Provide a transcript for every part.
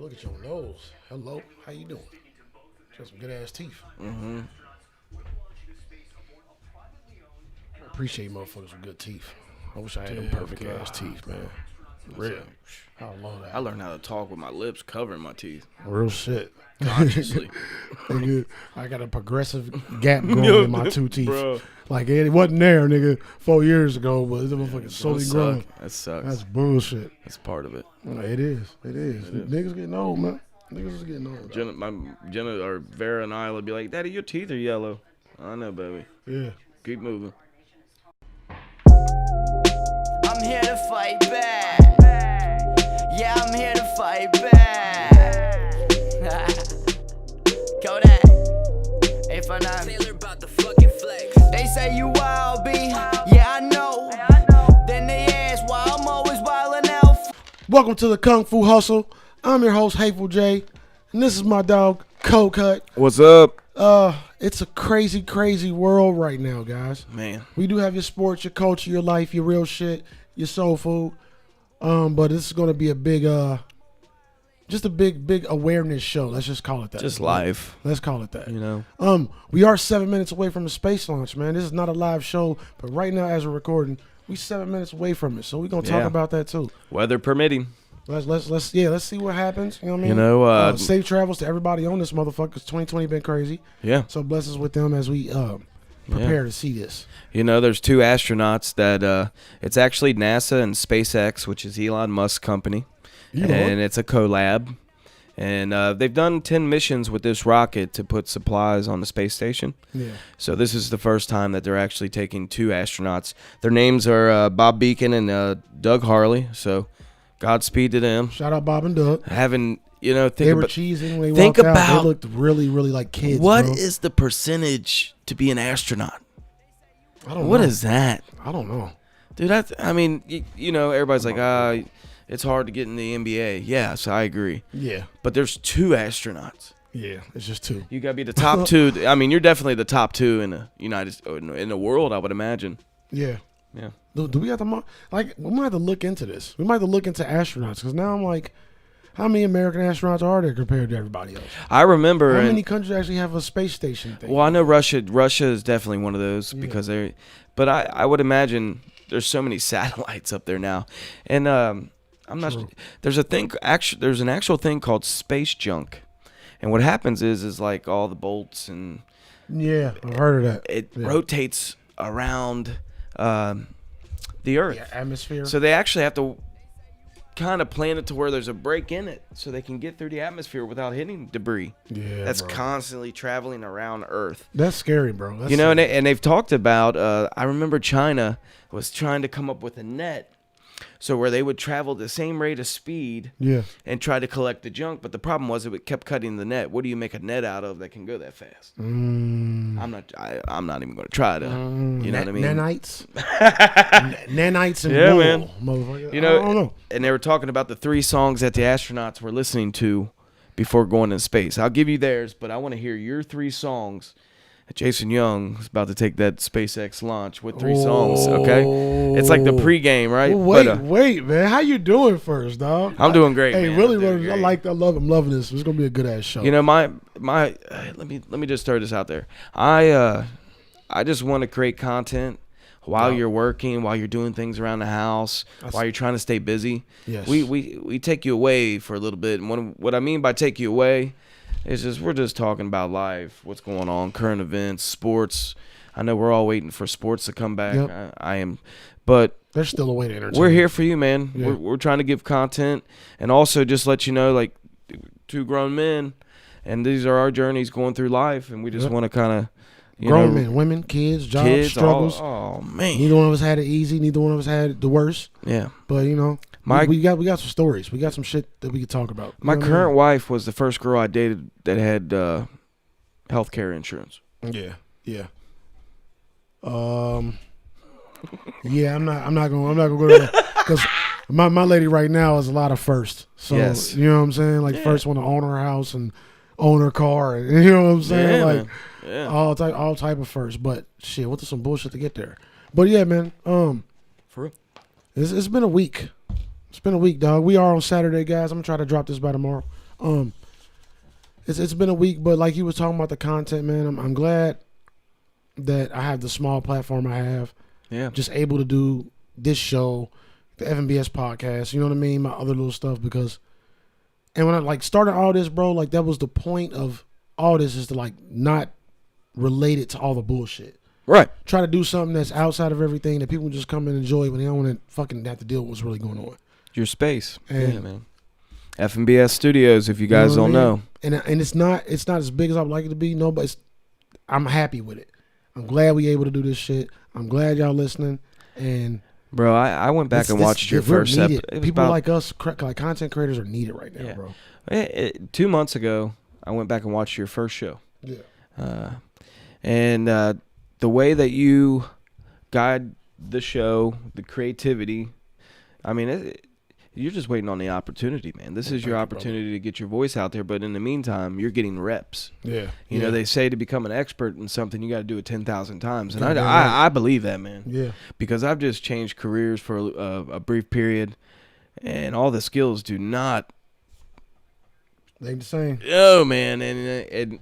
look at your nose. Hello, how you doing? You got some good ass teeth. Mm-hmm. I appreciate motherfuckers with good teeth. I wish I had them perfect ass teeth, man. Real. I love that. I learned how to talk with my lips covering my teeth. Real shit. Consciously. Nigga, I got a progressive gap growing in my two teeth. Bro. Like it wasn't there, nigga, 4 years ago, but it's motherfucking slowly growing. That sucks. That's bullshit. That's part of it. It is. Niggas getting old, man. Niggas is getting old. Jenna or Vera and I would be like, Daddy, your teeth are yellow. I know, baby. Yeah. Keep moving. I'm here to fight back. Yeah, I'm here to fight back. Kodak. If I'm not Taylor about the fucking flex. They say you wild, B. Yeah, I know. Then they ask why I'm always wildin' out. Welcome to the Kung Fu Hustle. I'm your host, Hateful J, and this is my dog, Cold Cut. What's up? It's a crazy, crazy world right now, guys. Man. We do have your sports, your culture, your life, your real shit, your soul food. But this is gonna be a big, just a big awareness show. Let's just call it that. Just life. Let's call it that. You know. We are 7 minutes away from the space launch, man. This is not a live show, but right now, as we're recording, we 7 minutes away from it. So we're gonna talk about that too. Weather permitting. Let's see what happens. You know what I mean? You know, safe travels to everybody on this motherfucker. 'Cause 2020 been crazy. Yeah. So bless us with them as we prepare to see this. You know, there's two astronauts that it's actually NASA and SpaceX, which is Elon Musk's company, and it's a collab. And they've done 10 missions with this rocket to put supplies on the space station. Yeah. So this is the first time that they're actually taking two astronauts. Their names are Bob Beacon and Doug Harley. So Godspeed to them. Shout out Bob and Doug. They were cheesing when they walked out. They looked really, really like kids. What bro. is the percentage to be an astronaut? I don't know. What is that? I don't know. Dude, everybody's like, it's hard to get in the NBA. Yes, I agree. Yeah. But there's two astronauts. Yeah, it's just two. You got to be the top two. I mean, you're definitely the top two in the in the world, I would imagine. Yeah. Yeah. Do we have to, we might have to look into this. We might have to look into astronauts, because now I'm like, how many American astronauts are there compared to everybody else? I remember. How many countries actually have a space station thing? Well, I know Russia is definitely one of those because but I would imagine there's so many satellites up there now. And I'm not, there's an actual thing called space junk. And what happens is like all the bolts and. Yeah, I've heard of that. It rotates around the Earth. Yeah, atmosphere. So they actually have to kind of plan it to where there's a break in it so they can get through the atmosphere without hitting debris. Yeah, that's bro. constantly traveling around Earth. That's scary, bro. That's and they've talked about. I remember China was trying to come up with a net. So where they would travel the same rate of speed and try to collect the junk. But the problem was it kept cutting the net. What do you make a net out of that can go that fast? I'm not even going to try to, you know what I mean? Nanites. Nanites and wool, man. Motherfucker. You know, I don't know. And they were talking about the 3 songs that the astronauts were listening to before going into space. I'll give you theirs, but I want to hear your 3 songs. Jason Young is about to take that SpaceX launch with 3 songs, okay? It's like the pregame, right? Wait, man. How you doing first, dog? I'm doing great, Hey, man. really, I'm loving this. It's going to be a good-ass show. You know, let me just throw this out there. I just want to create content while you're working, while you're doing things around the house, while you're trying to stay busy. Yes. We take you away for a little bit. And what I mean by take you away it's just we're just talking about life, what's going on, current events, sports. I know we're all waiting for sports to come back. Yep. I am, but there's still a way to entertain. We're here for you, man. Yeah. We're trying to give content and also just let you know, like 2 grown men, and these are our journeys going through life, and we just want to kind of grown men, women, kids, jobs, struggles. Oh man, neither one of us had it easy. Neither one of us had the worst. Yeah, but we got some stories. We got some shit that we could talk about. My current wife was the first girl I dated that had healthcare insurance. Yeah. Yeah, I'm not gonna go there because my lady right now is a lot of first. So yes. You know what I'm saying? Like first one to own her house and own her car, and you know what I'm saying? All type of first. But shit, went through some bullshit to get there. But yeah, man. For real. It's been a week. It's been a week, dog. We are on Saturday, guys. I'm gonna try to drop this by tomorrow. It's been a week, but like you was talking about the content, man. I'm glad that I have the small platform I have. Yeah. Just able to do this show, the FNBS podcast. You know what I mean? My other little stuff because, and when I like started all this, bro, like that was the point of all this is to like not relate it to all the bullshit. Right. Try to do something that's outside of everything that people just come and enjoy when they don't want to fucking have to deal with what's really going on. Your space. And, yeah, man. FNBS Studios, if you guys don't know. And it's not as big as I would like it to be. No, but I'm happy with it. I'm glad we able to do this shit. I'm glad y'all listening. And bro, I went back and watched your first episode. People like us, like content creators, are needed right now, bro. 2 months ago, I went back and watched your first show. Yeah. And the way that you guide the show, the creativity, I mean, you're just waiting on the opportunity, man. This is your opportunity to get your voice out there, but in the meantime, you're getting reps. Yeah. You know, they say to become an expert in something, you got to do it 10,000 times. And I believe that, man. Yeah. Because I've just changed careers for a brief period, and all the skills do not. They the same. Oh, man.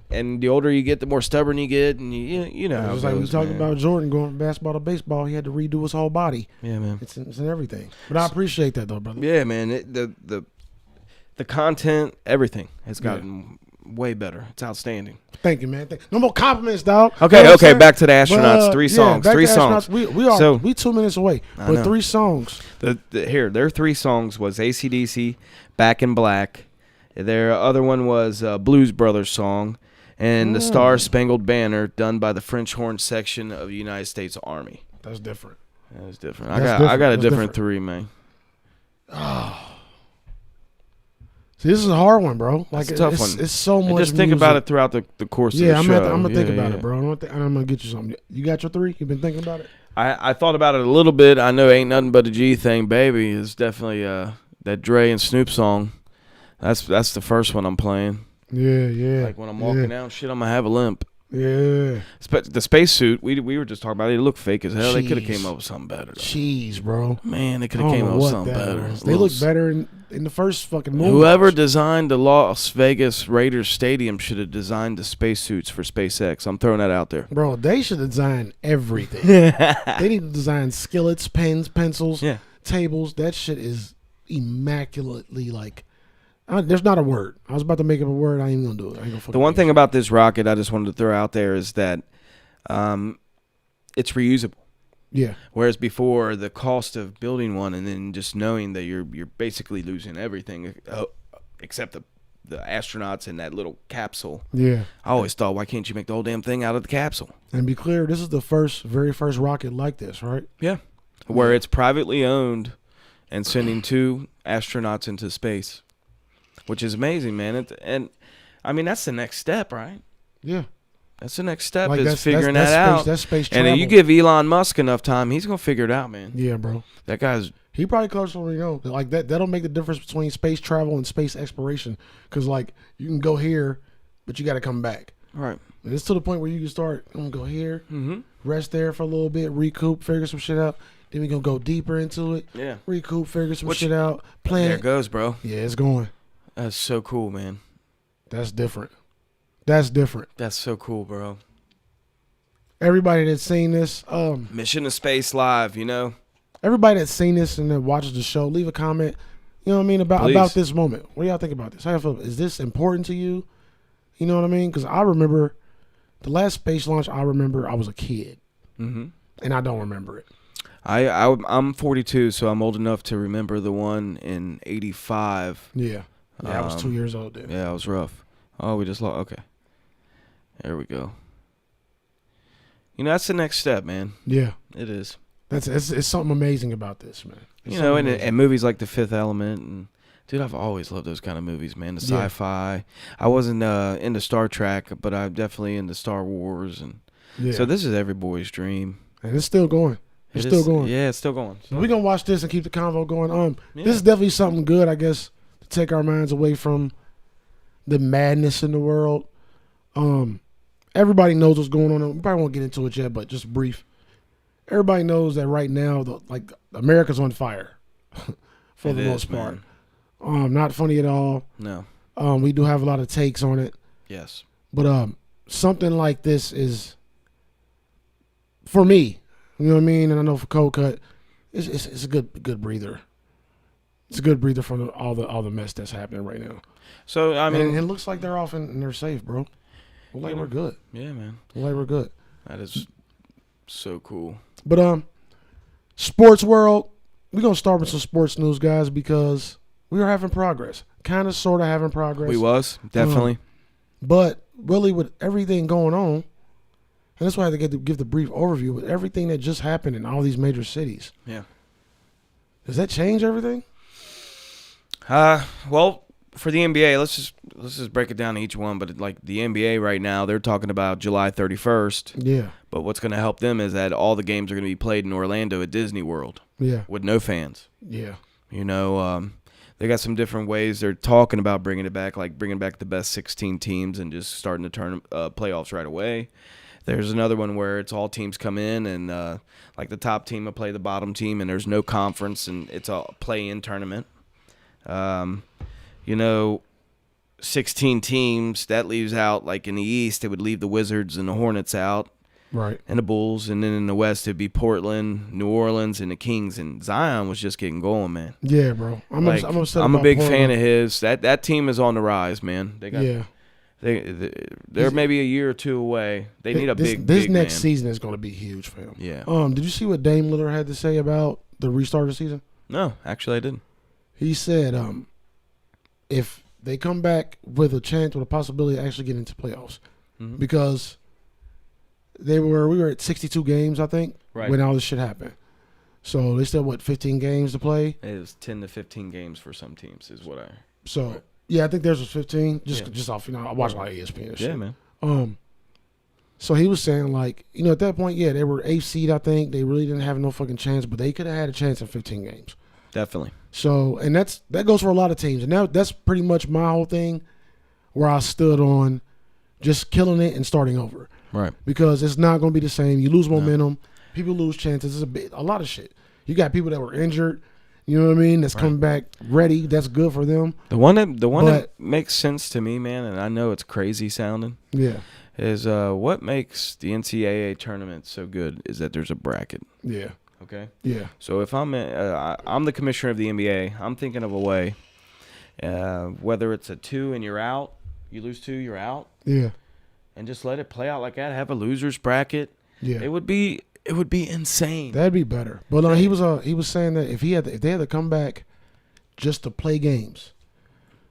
And the older you get, the more stubborn you get, and you know how it just goes, like we talking about Jordan going from basketball to baseball, he had to redo his whole body. Yeah, man. It's in everything. But I appreciate that, though, brother. Yeah, man. The content, everything has gotten way better. It's outstanding. Thank you, man. No more compliments, dog. Okay, back to the astronauts. Three songs. Back three to songs. Astronauts. We 2 minutes away. But 3 songs. Their 3 songs was AC/DC, Back in Black. Their other one was Blues Brothers song, and the Star Spangled Banner, done by the French Horn Section of the United States Army. That's different. That's different. I got a different 3, man. Oh. See, this is a hard one, bro. Like it's a tough one. It's so much. Just think about it throughout the course of the show. I'm gonna think about it, bro. I'm gonna get you something. You got your 3? You been thinking about it? I thought about it a little bit. I know Ain't Nothing But a G Thing, Baby is definitely that Dre and Snoop song. That's the first one I'm playing. Yeah. Like when I'm walking down, shit, I'm gonna have a limp. Yeah. The spacesuit, we were just talking about it. It looked fake as hell. They could have came up with something better. Jeez, bro. Man, they could have came up with something better. They look better in the first fucking movie. Whoever designed the Las Vegas Raiders Stadium should have designed the spacesuits for SpaceX. I'm throwing that out there. Bro, they should design everything. They need to design skillets, pens, pencils, tables. That shit is immaculately like. There's not a word. I was about to make up a word. I ain't gonna do it. The one thing about this rocket I just wanted to throw out there is that it's reusable. Yeah. Whereas before, the cost of building one and then just knowing that you're basically losing everything except the astronauts in that little capsule. Yeah. I always thought, why can't you make the whole damn thing out of the capsule? And be clear, this is the very first rocket like this, right? Yeah. Where it's privately owned and sending 2 astronauts into space. Which is amazing, man. And I mean, that's the next step, right? Yeah. That's the next step like is figuring that out. That's space travel. And if you give Elon Musk enough time, he's going to figure it out, man. Yeah, bro. That guy's... He probably close to like that. That'll make the difference between space travel and space exploration. Because, like, you can go here, but you got to come back. Right. And it's to the point where you can start, I'm going to go here, rest there for a little bit, recoup, figure some shit out. Then we're going to go deeper into it. Yeah. Recoup, figure some shit out. Plan. There it goes, bro. Yeah, it's going. That's so cool, man. That's different. That's different. That's so cool, bro. Everybody that's seen this, Mission to Space Live, you know. Everybody that's seen this and that watches the show, leave a comment. You know what I mean about this moment. What do y'all think about this? How y'all feel? Is this important to you? You know what I mean? Because I remember the last space launch. I remember I was a kid, and I don't remember it. I'm 42, so I'm old enough to remember the one in '85. Yeah. Yeah, I was 2 years old then. Yeah, it was rough. Oh, we just lost. Okay. There we go. You know, that's the next step, man. Yeah. It is. It's something amazing about this, man. You know, and movies like The Fifth Element. And dude, I've always loved those kind of movies, man. The sci-fi. I wasn't into Star Trek, but I'm definitely into Star Wars. And so this is every boy's dream. And it's still going. It's still going. Yeah, it's still going. So we're going to watch this and keep the convo going. This is definitely something good, I guess, to take our minds away from the madness in the world. Everybody knows what's going on. We probably won't get into it yet, but just brief. Everybody knows that right now, America's on fire for the most part. Not funny at all. No. We do have a lot of takes on it. Yes. But something like this is, for me, you know what I mean? And I know for Cold Cut, it's a good breather. It's a good breather from all the mess that's happening right now. So, I mean. And it looks like they're off and they're safe, bro. We're good. Yeah, man. We're good. That is so cool. But sports world, we're going to start with some sports news, guys, because we are having progress. Kind of, sort of having progress. We was, definitely. But really with everything going on, and that's why I had to give the brief overview with everything that just happened in all these major cities. Yeah. Does that change everything? Well, for the NBA, let's just break it down to each one. But like the NBA right now, they're talking about July 31st. Yeah. But what's going to help them is that all the games are going to be played in Orlando at Disney World. Yeah. With no fans. Yeah. You know, they got some different ways they're talking about bringing it back, like bringing back the best 16 teams and just starting to turn playoffs right away. There's another one where it's all teams come in and like the top team will play the bottom team, and there's no conference and it's a play-in tournament. You know, 16 teams, that leaves out, like in the East, it would leave the Wizards and the Hornets out. Right. And the Bulls. And then in the West, it'd be Portland, New Orleans, and the Kings. And Zion was just getting going, man. Yeah, bro. I'm upset I'm a about big Portland. fan of his. That team is on the rise, man. They got, yeah. They're maybe a year or two away. They need a big This next man. season is going to be huge for him. Yeah. Did you see what Dame Lillard had to say about the restart of the season? No, actually I didn't. He said, if they come back with a chance, with a possibility of actually getting into playoffs, because we were at 62 games, I think, when all this shit happened. So they still 15 games to play. It was 10 to 15 games for some teams, is what I. So yeah, I think theirs was 15. Just off, I watch a lot of ESPN and shit. Yeah, man. So he was saying, like, at that point, yeah, they were 8th seed, I think. They really didn't have no fucking chance, but they could have had a chance in 15 games. Definitely. So, and that goes for a lot of teams. And that's pretty much my whole thing, where I stood on just killing it and starting over. Right. Because it's not going to be the same. You lose momentum. People lose chances. It's a lot of shit. You got people that were injured, you know what I mean, that's coming back ready. That's good for them. The one that makes sense to me, man, and I know it's crazy sounding. Yeah. Is what makes the NCAA tournament so good is that there's a bracket. Yeah. Okay. Yeah. So if I'm the commissioner of the NBA, I'm thinking of a way, whether it's a 2 and you're out, you lose 2, you're out. Yeah. And just let it play out like that. Have a losers bracket. Yeah. It would be insane. That'd be better. But he was saying that if they had to come back just to play games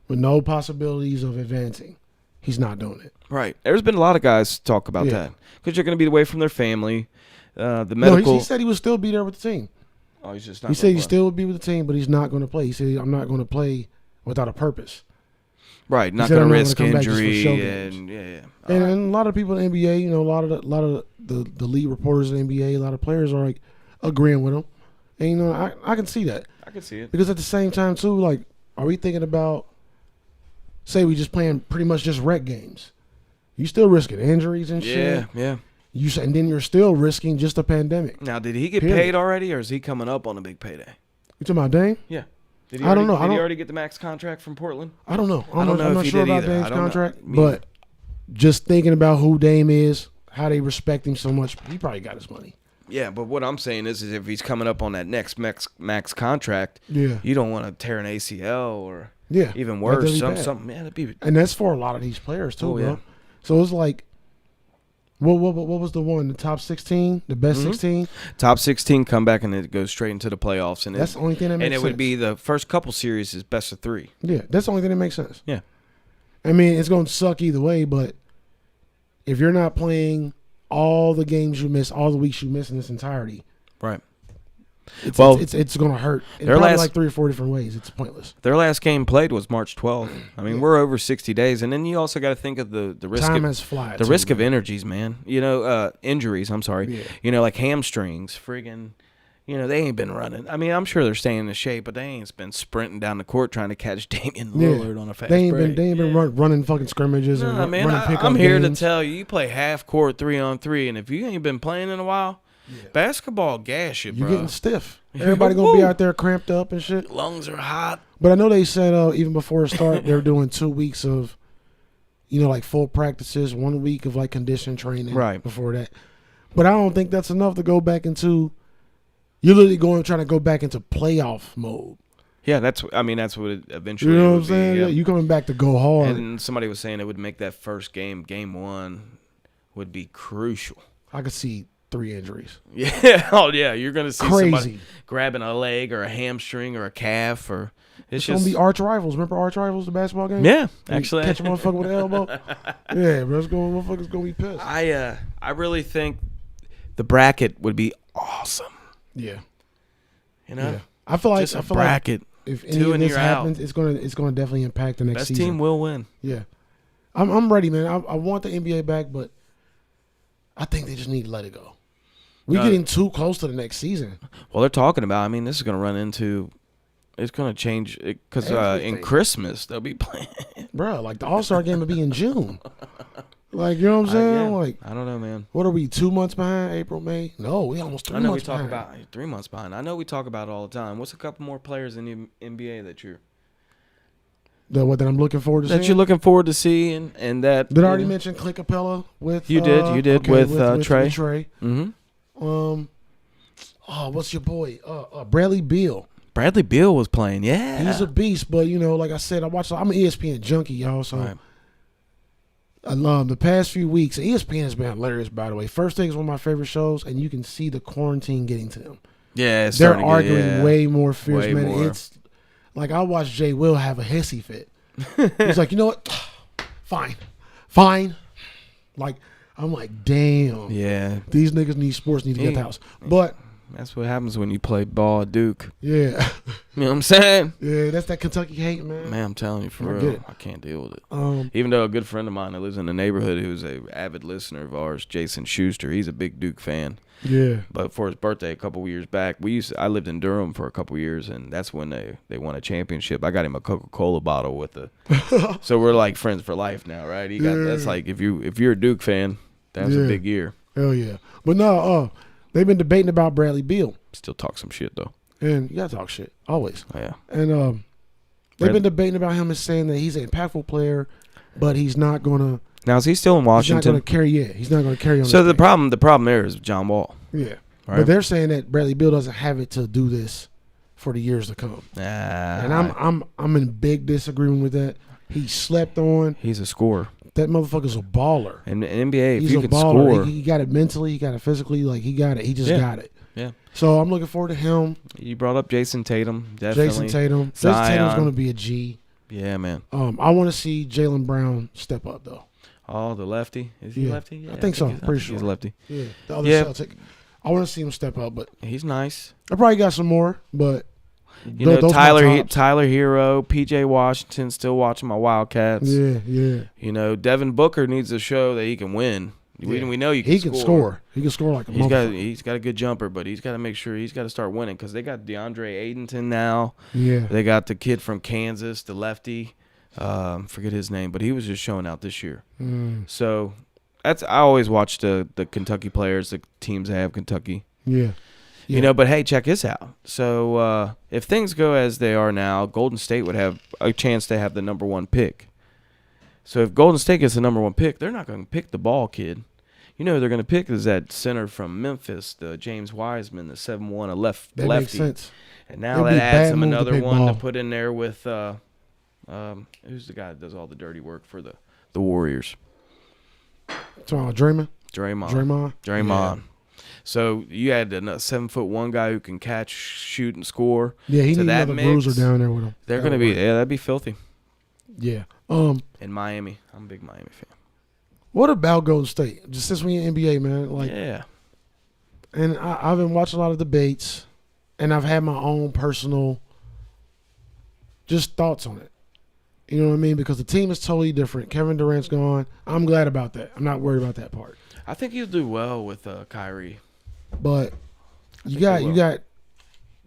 with no possibilities of advancing, he's not doing it. Right. There's been a lot of guys talk about that because you're going to be away from their family. The medical. No, he said he would still be there with the team. Oh, he's just not. He said he still would be with the team, but he's not going to play. He said, "I'm not going to play without a purpose." Right. Not going to risk injury and yeah. And a lot of people in the NBA, a lot of the lead reporters in the NBA, a lot of players are like agreeing with him, and I can see that. I can see it because at the same time too, like, are we thinking about? Say we just playing pretty much just rec games. You still risking injuries and shit. Yeah. And then you're still risking just a pandemic. Now, did he get paid already, or is he coming up on a big payday? You talking about Dame? Yeah. Did I don't know. Did he already get the max contract from Portland? I don't know. I'm not not sure about Dame's contract, but just thinking about who Dame is, how they respect him so much, he probably got his money. Yeah, but what I'm saying is if he's coming up on that next max contract, you don't want to tear an ACL or even worse, something. Man, and that's for a lot of these players too, bro. Yeah. So it's like, what was the one? The top 16, the best 16. Top 16 come back and it goes straight into the playoffs, and that's the only thing that makes sense. And it would be the first couple series is best of 3. Yeah, that's the only thing that makes sense. Yeah, I mean it's going to suck either way, but if you're not playing all the games you miss, all the weeks you miss in this entirety, right? It's going to hurt. Like 3 or 4 different ways. It's pointless. Their last game played was March 12th. I mean, we're over 60 days, and then you also got to think of the risk. Time has flied. The risk of injuries, man. Injuries. I'm sorry. Yeah. Like hamstrings, friggin'. They ain't been running. I mean, I'm sure they're staying in shape, but they ain't been sprinting down the court trying to catch Damian Lillard on a fast break. They ain't been running fucking scrimmages and running pickup I'm here games. to tell you, you play half court 3-on-3, and if you ain't been playing in a while, Basketball gas you, bro. You're getting stiff. Everybody going to be out there cramped up and shit. Lungs are hot. But I know they said even before it started, they were doing 2 weeks of, like full practices, 1 week of like condition training before that. But I don't think that's enough to go back into. You're literally trying to go back into playoff mode. Yeah, that's what it eventually. You know what I'm saying? Yeah, you coming back to go hard. And somebody was saying it would make that first game 1, would be crucial. I could see 3 injuries. Yeah, oh yeah, you're gonna see Crazy. Somebody grabbing a leg or a hamstring or a calf or it's gonna be arch rivals. Remember arch rivals, the basketball game? Yeah, actually, catch a motherfucker with an elbow. Yeah, bro, motherfuckers gonna be pissed. I really think the bracket would be awesome. Yeah, Yeah. I feel like just a bracket. If any of this happens, it's gonna definitely impact the next Best season. Team will win. Yeah, I'm ready, man. I want the NBA back, but I think they just need to let it go. We're getting too close to the next season. Well, they're talking about. This is going to run into. It's going to change because in Christmas they'll be playing. Bro, like the All-Star game will be in June. Like, you know what I'm saying? Like, I don't know, man. What are we, 2 months behind? April, May? No, we almost 3 months behind. I know we talk about 3 months behind. I know we talk about it all the time. What's a couple more players in the NBA that you're that I'm looking forward to seeing? That you're looking forward to seeing and that did I already mention Clint Capella with You did with Trey. Mm-hmm. What's your boy? Bradley Beal. Bradley Beal was playing, yeah. He's a beast, but like I said, I'm an ESPN junkie, y'all, so I love the past few weeks. ESPN has been hilarious, by the way. First Thing is one of my favorite shows, and you can see the quarantine getting to them. Yeah, they're arguing way more fierce, man. More. It's like I watched Jay Will have a hissy fit. He's like, you know what? Fine. Like, I'm like, damn. Yeah. These niggas need sports, need to get the house. But that's what happens when you play ball at Duke. Yeah. You know what I'm saying? Yeah, that's that Kentucky hate, man. Man, I'm telling you, for real. I can't deal with it. Even though a good friend of mine that lives in the neighborhood who's an avid listener of ours, Jason Schuster, he's a big Duke fan. Yeah. But for his birthday a couple years back, I lived in Durham for a couple years, and that's when they won a championship. I got him a Coca-Cola bottle with so we're like friends for life now, right? That's like if you're a Duke fan, that's a big year. Hell yeah. But no, they've been debating about Bradley Beal. Still talk some shit though. And you gotta talk shit always. Oh, yeah. And they've been debating about him and saying that he's an impactful player, but he's not gonna. Now is he still in Washington? He's not gonna carry. Yeah, he's not gonna carry on. So the problem there is John Wall. Yeah, right? But they're saying that Bradley Beal doesn't have it to do this for the years to come. And I'm in big disagreement with that. He slept on. He's a scorer. That motherfucker's a baller. In the NBA, he's if you can score. He got it mentally, he got it physically, like he got it. He just got it. Yeah. So I'm looking forward to him. You brought up Jason Tatum, definitely. Jason Tatum's going to be a G. Yeah, man. I want to see Jaylen Brown step up though. Oh, the lefty? Is he lefty? Yeah, I think so. Pretty sure he's lefty. Yeah, the other Celtic. I want to see him step up, but he's nice. I probably got some more, but Tyler Hero, PJ Washington, still watching my Wildcats. Yeah. Devin Booker needs to show that he can win. We know he can score. He can score like a motherfucker. He's got a good jumper, but he's got to make sure he's got to start winning because they got DeAndre Ayton now. Yeah. They got the kid from Kansas, the lefty. Forget his name, but he was just showing out this year. So I always watch the Kentucky players, the teams that have Kentucky. Yeah. But hey, check this out. So if things go as they are now, Golden State would have a chance to have the number 1 pick. So if Golden State gets the number 1 pick, they're not going to pick the ball kid. Who they're going to pick is that center from Memphis, the James Wiseman, the 7'1", a lefty. That makes sense. And now that adds him another one to put in there with who's the guy that does all the dirty work for the Warriors? Draymond. Yeah. So you had a 7'1" guy who can catch, shoot, and score. Yeah, he needs another bruiser down there with him. They're going to be that'd be filthy. Yeah. In Miami, I'm a big Miami fan. What about Golden State? Just since we in NBA, man, yeah. And I've been watching a lot of debates, and I've had my own personal just thoughts on it. You know what I mean? Because the team is totally different. Kevin Durant's gone. I'm glad about that. I'm not worried about that part. I think he'll do well with Kyrie. But you got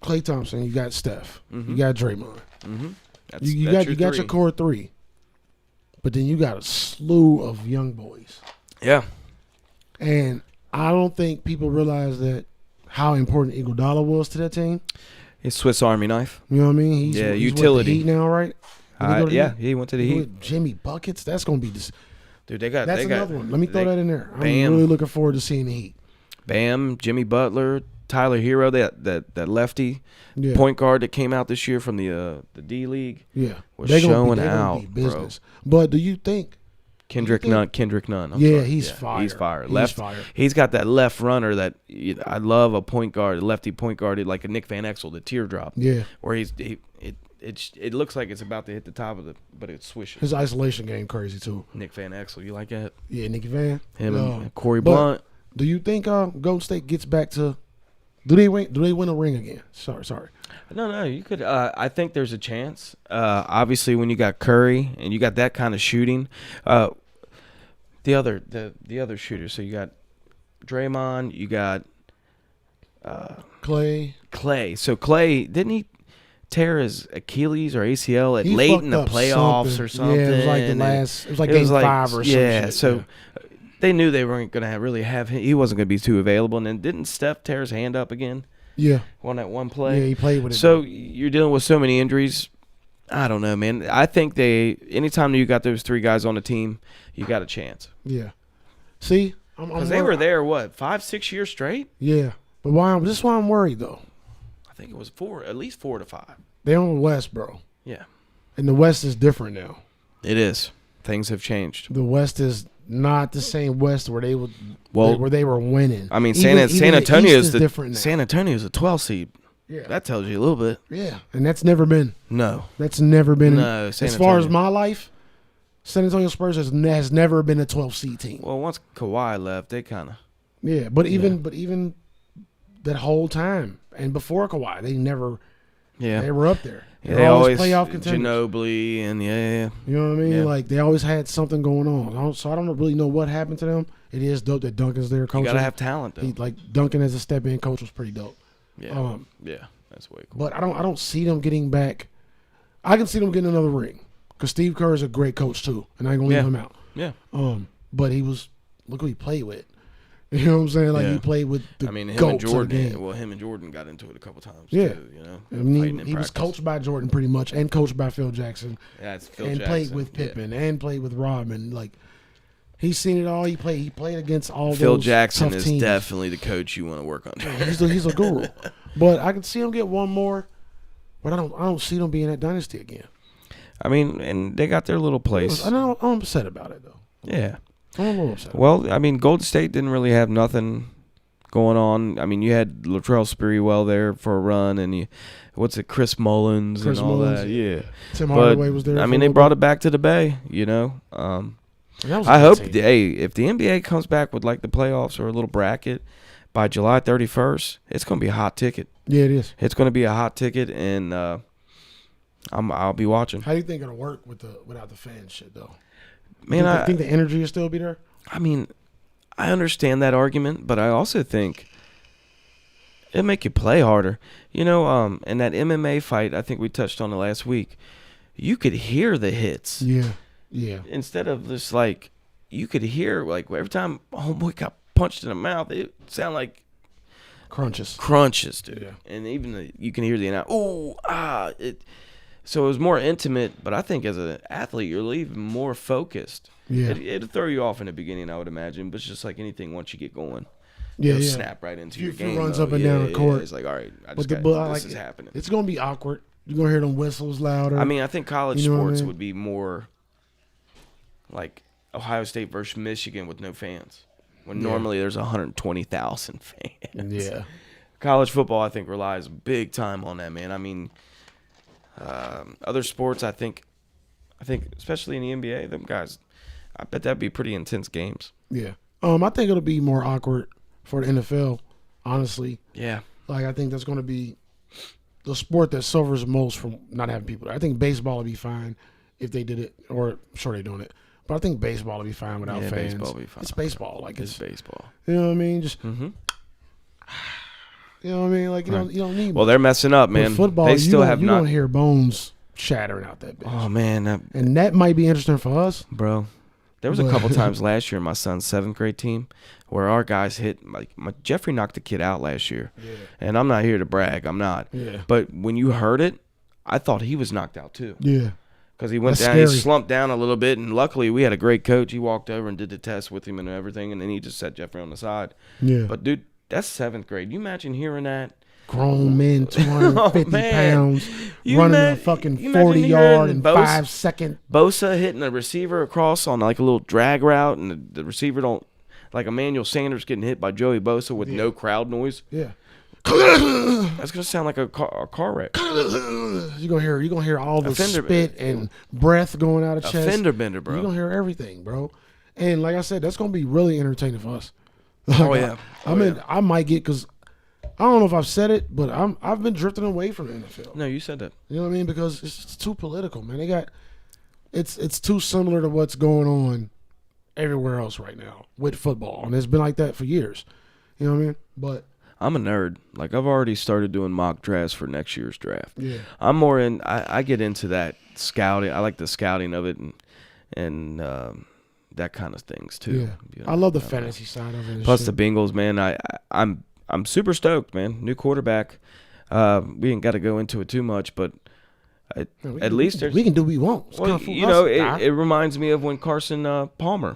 Klay Thompson, you got Steph, you got Draymond. You got your core 3. But then you got a slew of young boys. Yeah. And I don't think people realize that how important Iguodala was to that team. His Swiss Army knife. You know what I mean? He's utility. With the Heat now, right? He went to the Heat. With Jimmy Buckets. That's gonna be this. Dude, That's another one. Let me throw that in there. I'm Bam. really looking forward to seeing the Heat. Bam, Jimmy Butler, Tyler Hero, that lefty point guard that came out this year from the D League. Yeah, was showing out, bro. But do you think Kendrick Nunn? He's fire. He's fire. He's fire. He's got that left runner that I love. A point guard, a lefty point guard, like a Nick Van Exel, the teardrop. Yeah, where it looks like it's about to hit the top of but it swishes. His isolation game crazy too. Nick Van Exel, you like that? Yeah, Nicky Van. Him and Corey Blunt. Do you think Golden State gets back to? Do they win a ring again? Sorry. No, you could. I think there's a chance. Obviously, when you got Curry and you got that kind of shooting, the other shooters. So you got Draymond, you got Clay. So Clay, didn't he tear his Achilles or ACL late in the playoffs or something? Yeah, it was like It was like game 5 or something. Yeah, so. They knew they weren't going to really have him. He wasn't going to be too available. And then didn't Steph tear his hand up again? Yeah. On that one play? Yeah, he played with it. So you're dealing with so many injuries. I don't know, man. I think anytime you got those 3 guys on the team, you got a chance. Yeah. See? Because they were there, 5-6 years straight? Yeah. But this is why I'm worried, though. I think it was at least 4 to 5. They're on the West, bro. Yeah. And the West is different now. It is. Things have changed. The West is not the same West where they were winning. I mean, San Antonio's different now. San Antonio's a 12 seed. Yeah, that tells you a little bit. Yeah, and that's never been. No, that's never been. No, as far as my life, San Antonio Spurs has never been a 12 seed team. Well, once Kawhi left, they kind of. Yeah, but even that whole time and before Kawhi, they never. Yeah, they were up there. They always playoff contenders. Ginobili and You know what I mean? Yeah. Like they always had something going on. So I don't really know what happened to them. It is dope that Duncan's there coaching. You gotta have talent though. Duncan as a step-in coach was pretty dope. Yeah, that's way cool. But I don't see them getting back. I can see them getting another ring because Steve Kerr is a great coach too, and I ain't gonna leave him out. Yeah. But look who he played with. You know what I'm saying? Like he played with the him and Jordan. Him and Jordan got into it a couple times. Yeah, too, you know. I mean, he was coached by Jordan pretty much, and coached by Phil Jackson. Yeah, it's Phil and Jackson. Played with Pippen and played with Rodman. Like he's seen it all. He played against all. Phil those Jackson tough is teams. definitely the coach you want to work on. He's a guru, but I can see him get one more. But I don't see them being that dynasty again. I mean, and they got their little place. I'm upset about it though. Yeah, I'm a little upset. Well, I mean, Golden State didn't really have nothing going on. I mean, you had Latrell Sprewell there for a run, and Chris Mullins and all that. Yeah, Tim Hardaway was there. I mean, they brought it back to the Bay. You know, I hope. If the NBA comes back with like the playoffs or a little bracket by July 31st, it's gonna be a hot ticket. Yeah, it is. It's gonna be a hot ticket, and I'll be watching. How do you think it'll work without the fan shit though? Man, I think the energy will still be there. I mean, I understand that argument, but I also think it'll make you play harder. You know, in that MMA fight, I think we touched on it last week, you could hear the hits. Yeah. Instead of just like, you could hear, like, every time homeboy got punched in the mouth, it sounded like crunches, dude. Yeah. And even you can hear the so it was more intimate, but I think as an athlete, you're even more focused. Yeah. It'll throw you off in the beginning, I would imagine, but it's just like anything, once you get going, you'll snap right into your game. Runs up and down the court. It's like, all right, this is happening. It's going to be awkward. You're going to hear them whistles louder. I mean, I think college sports would be more like Ohio State versus Michigan with no fans, when normally there's 120,000 fans. Yeah. College football, I think, relies big time on that, man. I mean, other sports, I think especially in the NBA, them guys, I bet that'd be pretty intense games. Yeah. I think it'll be more awkward for the NFL, honestly. Yeah. Like, I think that's going to be the sport that suffers most from not having people there. I think baseball would be fine if they did it, or I'm sure they're doing it. But I think baseball would be fine without fans. Baseball would be fine. It's baseball. Like, it's baseball. You know what I mean? Just you know what I mean? Like, you don't need. Well, they're messing up, man. With football, they still have you don't hear bones shattering out that bitch. Oh man, and that might be interesting for us, bro. There was a couple times last year in my son's 7th grade team where our guys hit Jeffrey knocked a kid out last year. Yeah. And I'm not here to brag. I'm not. Yeah. But when you heard it, I thought he was knocked out too. Yeah. Because he went down, scary. He slumped down a little bit, and luckily we had a great coach. He walked over and did the test with him and everything, and then he just set Jeffrey on the side. Yeah. But dude, that's 7th grade. You imagine hearing that? Grown men, 250 pounds, running a fucking 40-yard in 5 seconds. Bosa hitting a receiver across on like a little drag route, and the receiver don't, like Emmanuel Sanders getting hit by Joey Bosa with no crowd noise. Yeah. That's gonna sound like a car wreck. You're gonna hear all the spit and breath going out of chest. A fender bender, bro. You're gonna hear everything, bro. And like I said, that's gonna be really entertaining for us. I might get, because I don't know if I've said it, but I've been drifting away from the NFL. No, you said that. You know what I mean? Because it's too political, man. It's too similar to what's going on everywhere else right now with football, and it's been like that for years. You know what I mean? But I'm a nerd. Like, I've already started doing mock drafts for next year's draft. Yeah. I'm more in. I get into that scouting. I like the scouting of it and that kind of things too. Yeah. You know, I love the fantasy side of it. Plus the Bengals, man. I'm super stoked, man. New quarterback. We ain't got to go into it too much, but at least we can do what we want. Well, you know, it reminds me of when Carson Palmer,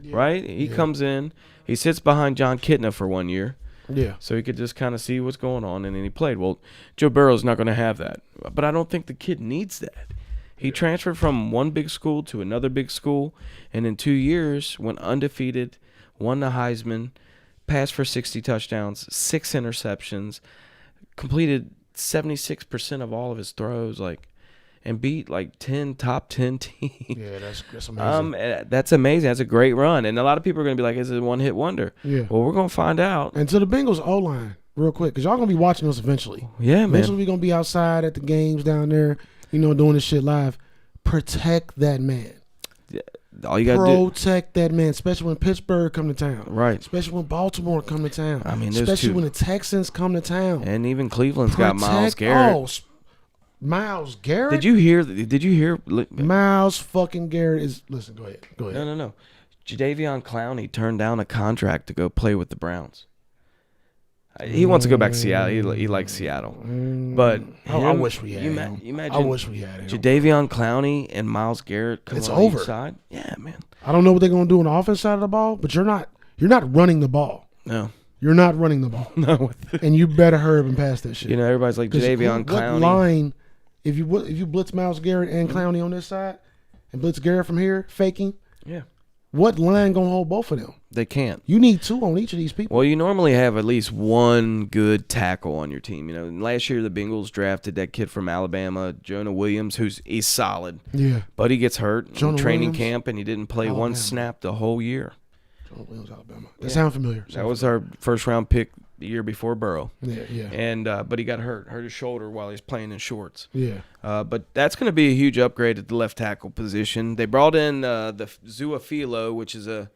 right? He comes in, he sits behind John Kitna for 1 year. Yeah. So he could just kind of see what's going on, and then he played. Well, Joe Burrow's not going to have that. But I don't think the kid needs that. He transferred from one big school to another big school, and in 2 years went undefeated, won the Heisman, passed for 60 touchdowns, 6 interceptions, completed 76% of all of his throws, and beat like 10 top 10 teams. Yeah, that's amazing. That's amazing. That's a great run. And a lot of people are going to be like, is it a one-hit wonder? Yeah. Well, we're going to find out. And to the Bengals O-line, real quick, because y'all going to be watching us eventually. Yeah, man. Eventually we're going to be outside at the games down there, doing this shit live. Protect that man. Yeah. All you got to do. Protect that man, especially when Pittsburgh come to town. Right. Especially when Baltimore come to town. I mean, especially when the Texans come to town. And even Cleveland's got Myles Garrett. Oh, Myles Garrett? Did you hear? Myles fucking Garrett is. Listen, go ahead. No. Jadeveon Clowney turned down a contract to go play with the Browns. He wants to go back to Seattle. He likes Seattle. But I wish we had him. Imagine I wish we had him. Jadeveon Clowney and Myles Garrett coming on over. Each side. Yeah, man. I don't know what they're going to do on the offense side of the ball, but you're not running the ball. No. You're not running the ball. No. And you better hurry up and pass that shit. Everybody's like Jadeveon Clowney. What line, if you blitz Myles Garrett and Clowney on this side and blitz Garrett from here, faking, what line going to hold both of them? They can't. You need 2 on each of these people. Well, you normally have at least one good tackle on your team. Last year the Bengals drafted that kid from Alabama, Jonah Williams, he's solid. Yeah. But he gets hurt in training camp, and he didn't play one snap the whole year. Jonah Williams, Alabama. That sounds familiar. That was our first-round pick the year before Burrow. Yeah. And but he got hurt his shoulder while he was playing in shorts. Yeah. But that's going to be a huge upgrade at the left tackle position. They brought in the Zuafilo, which is a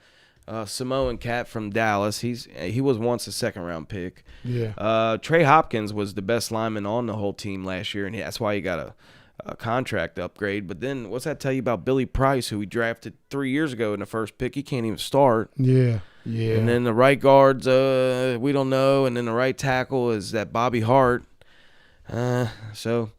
Samoan cat from Dallas. He was once a second-round pick. Yeah. Trey Hopkins was the best lineman on the whole team last year, and that's why he got a contract upgrade. But then what's that tell you about Billy Price, who we drafted 3 years ago in the first pick? He can't even start. Yeah. And then the right guard's we don't know, and then the right tackle is that Bobby Hart. So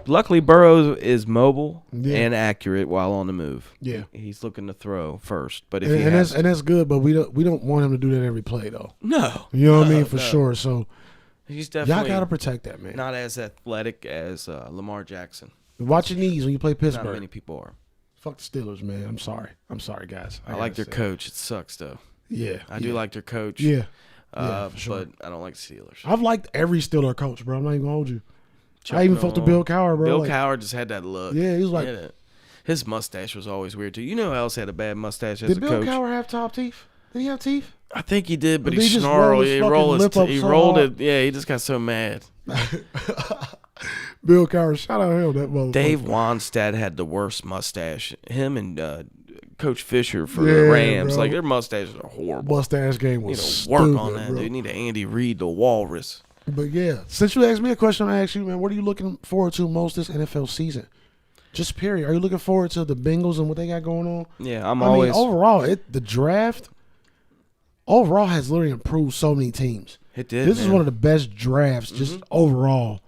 luckily Burrow is mobile and accurate while on the move. Yeah. He's looking to throw first, but if that's good, but we don't want him to do that every play though. No. You know what I mean? For sure. So he's definitely y'all got to protect that man. Not as athletic as Lamar Jackson. Watch your knees when you play Pittsburgh. Not many people are. Fuck the Steelers, man. I'm sorry, guys. I like their coach. It sucks though. Yeah. I do like their coach. Yeah. For sure. But I don't like the Steelers. I've liked every Steeler coach, bro. I'm not even gonna hold you. I even felt the Bill Cowher, bro. Bill Cowher just had that look. Yeah, he was like his mustache was always weird too. You know who else had a bad mustache as a coach? Did Bill Cowher have top teeth? Did he have teeth? I think he did, but he snarled. He rolled it. Yeah, he just got so mad. Bill Cowher, shout out him, that motherfucker. Dave Wanstead had the worst mustache. Him and Coach Fisher for the Rams, bro. Like their mustaches are horrible. Mustache game was work stupid, on that. Bro. They need an Andy Reid, the Walrus. But yeah, since you asked me a question, I asked you, man, what are you looking forward to most this NFL season? Just period. Are you looking forward to the Bengals and what they got going on? Yeah, I mean, overall, the draft overall has literally improved so many teams. It did. This is one of the best drafts just overall.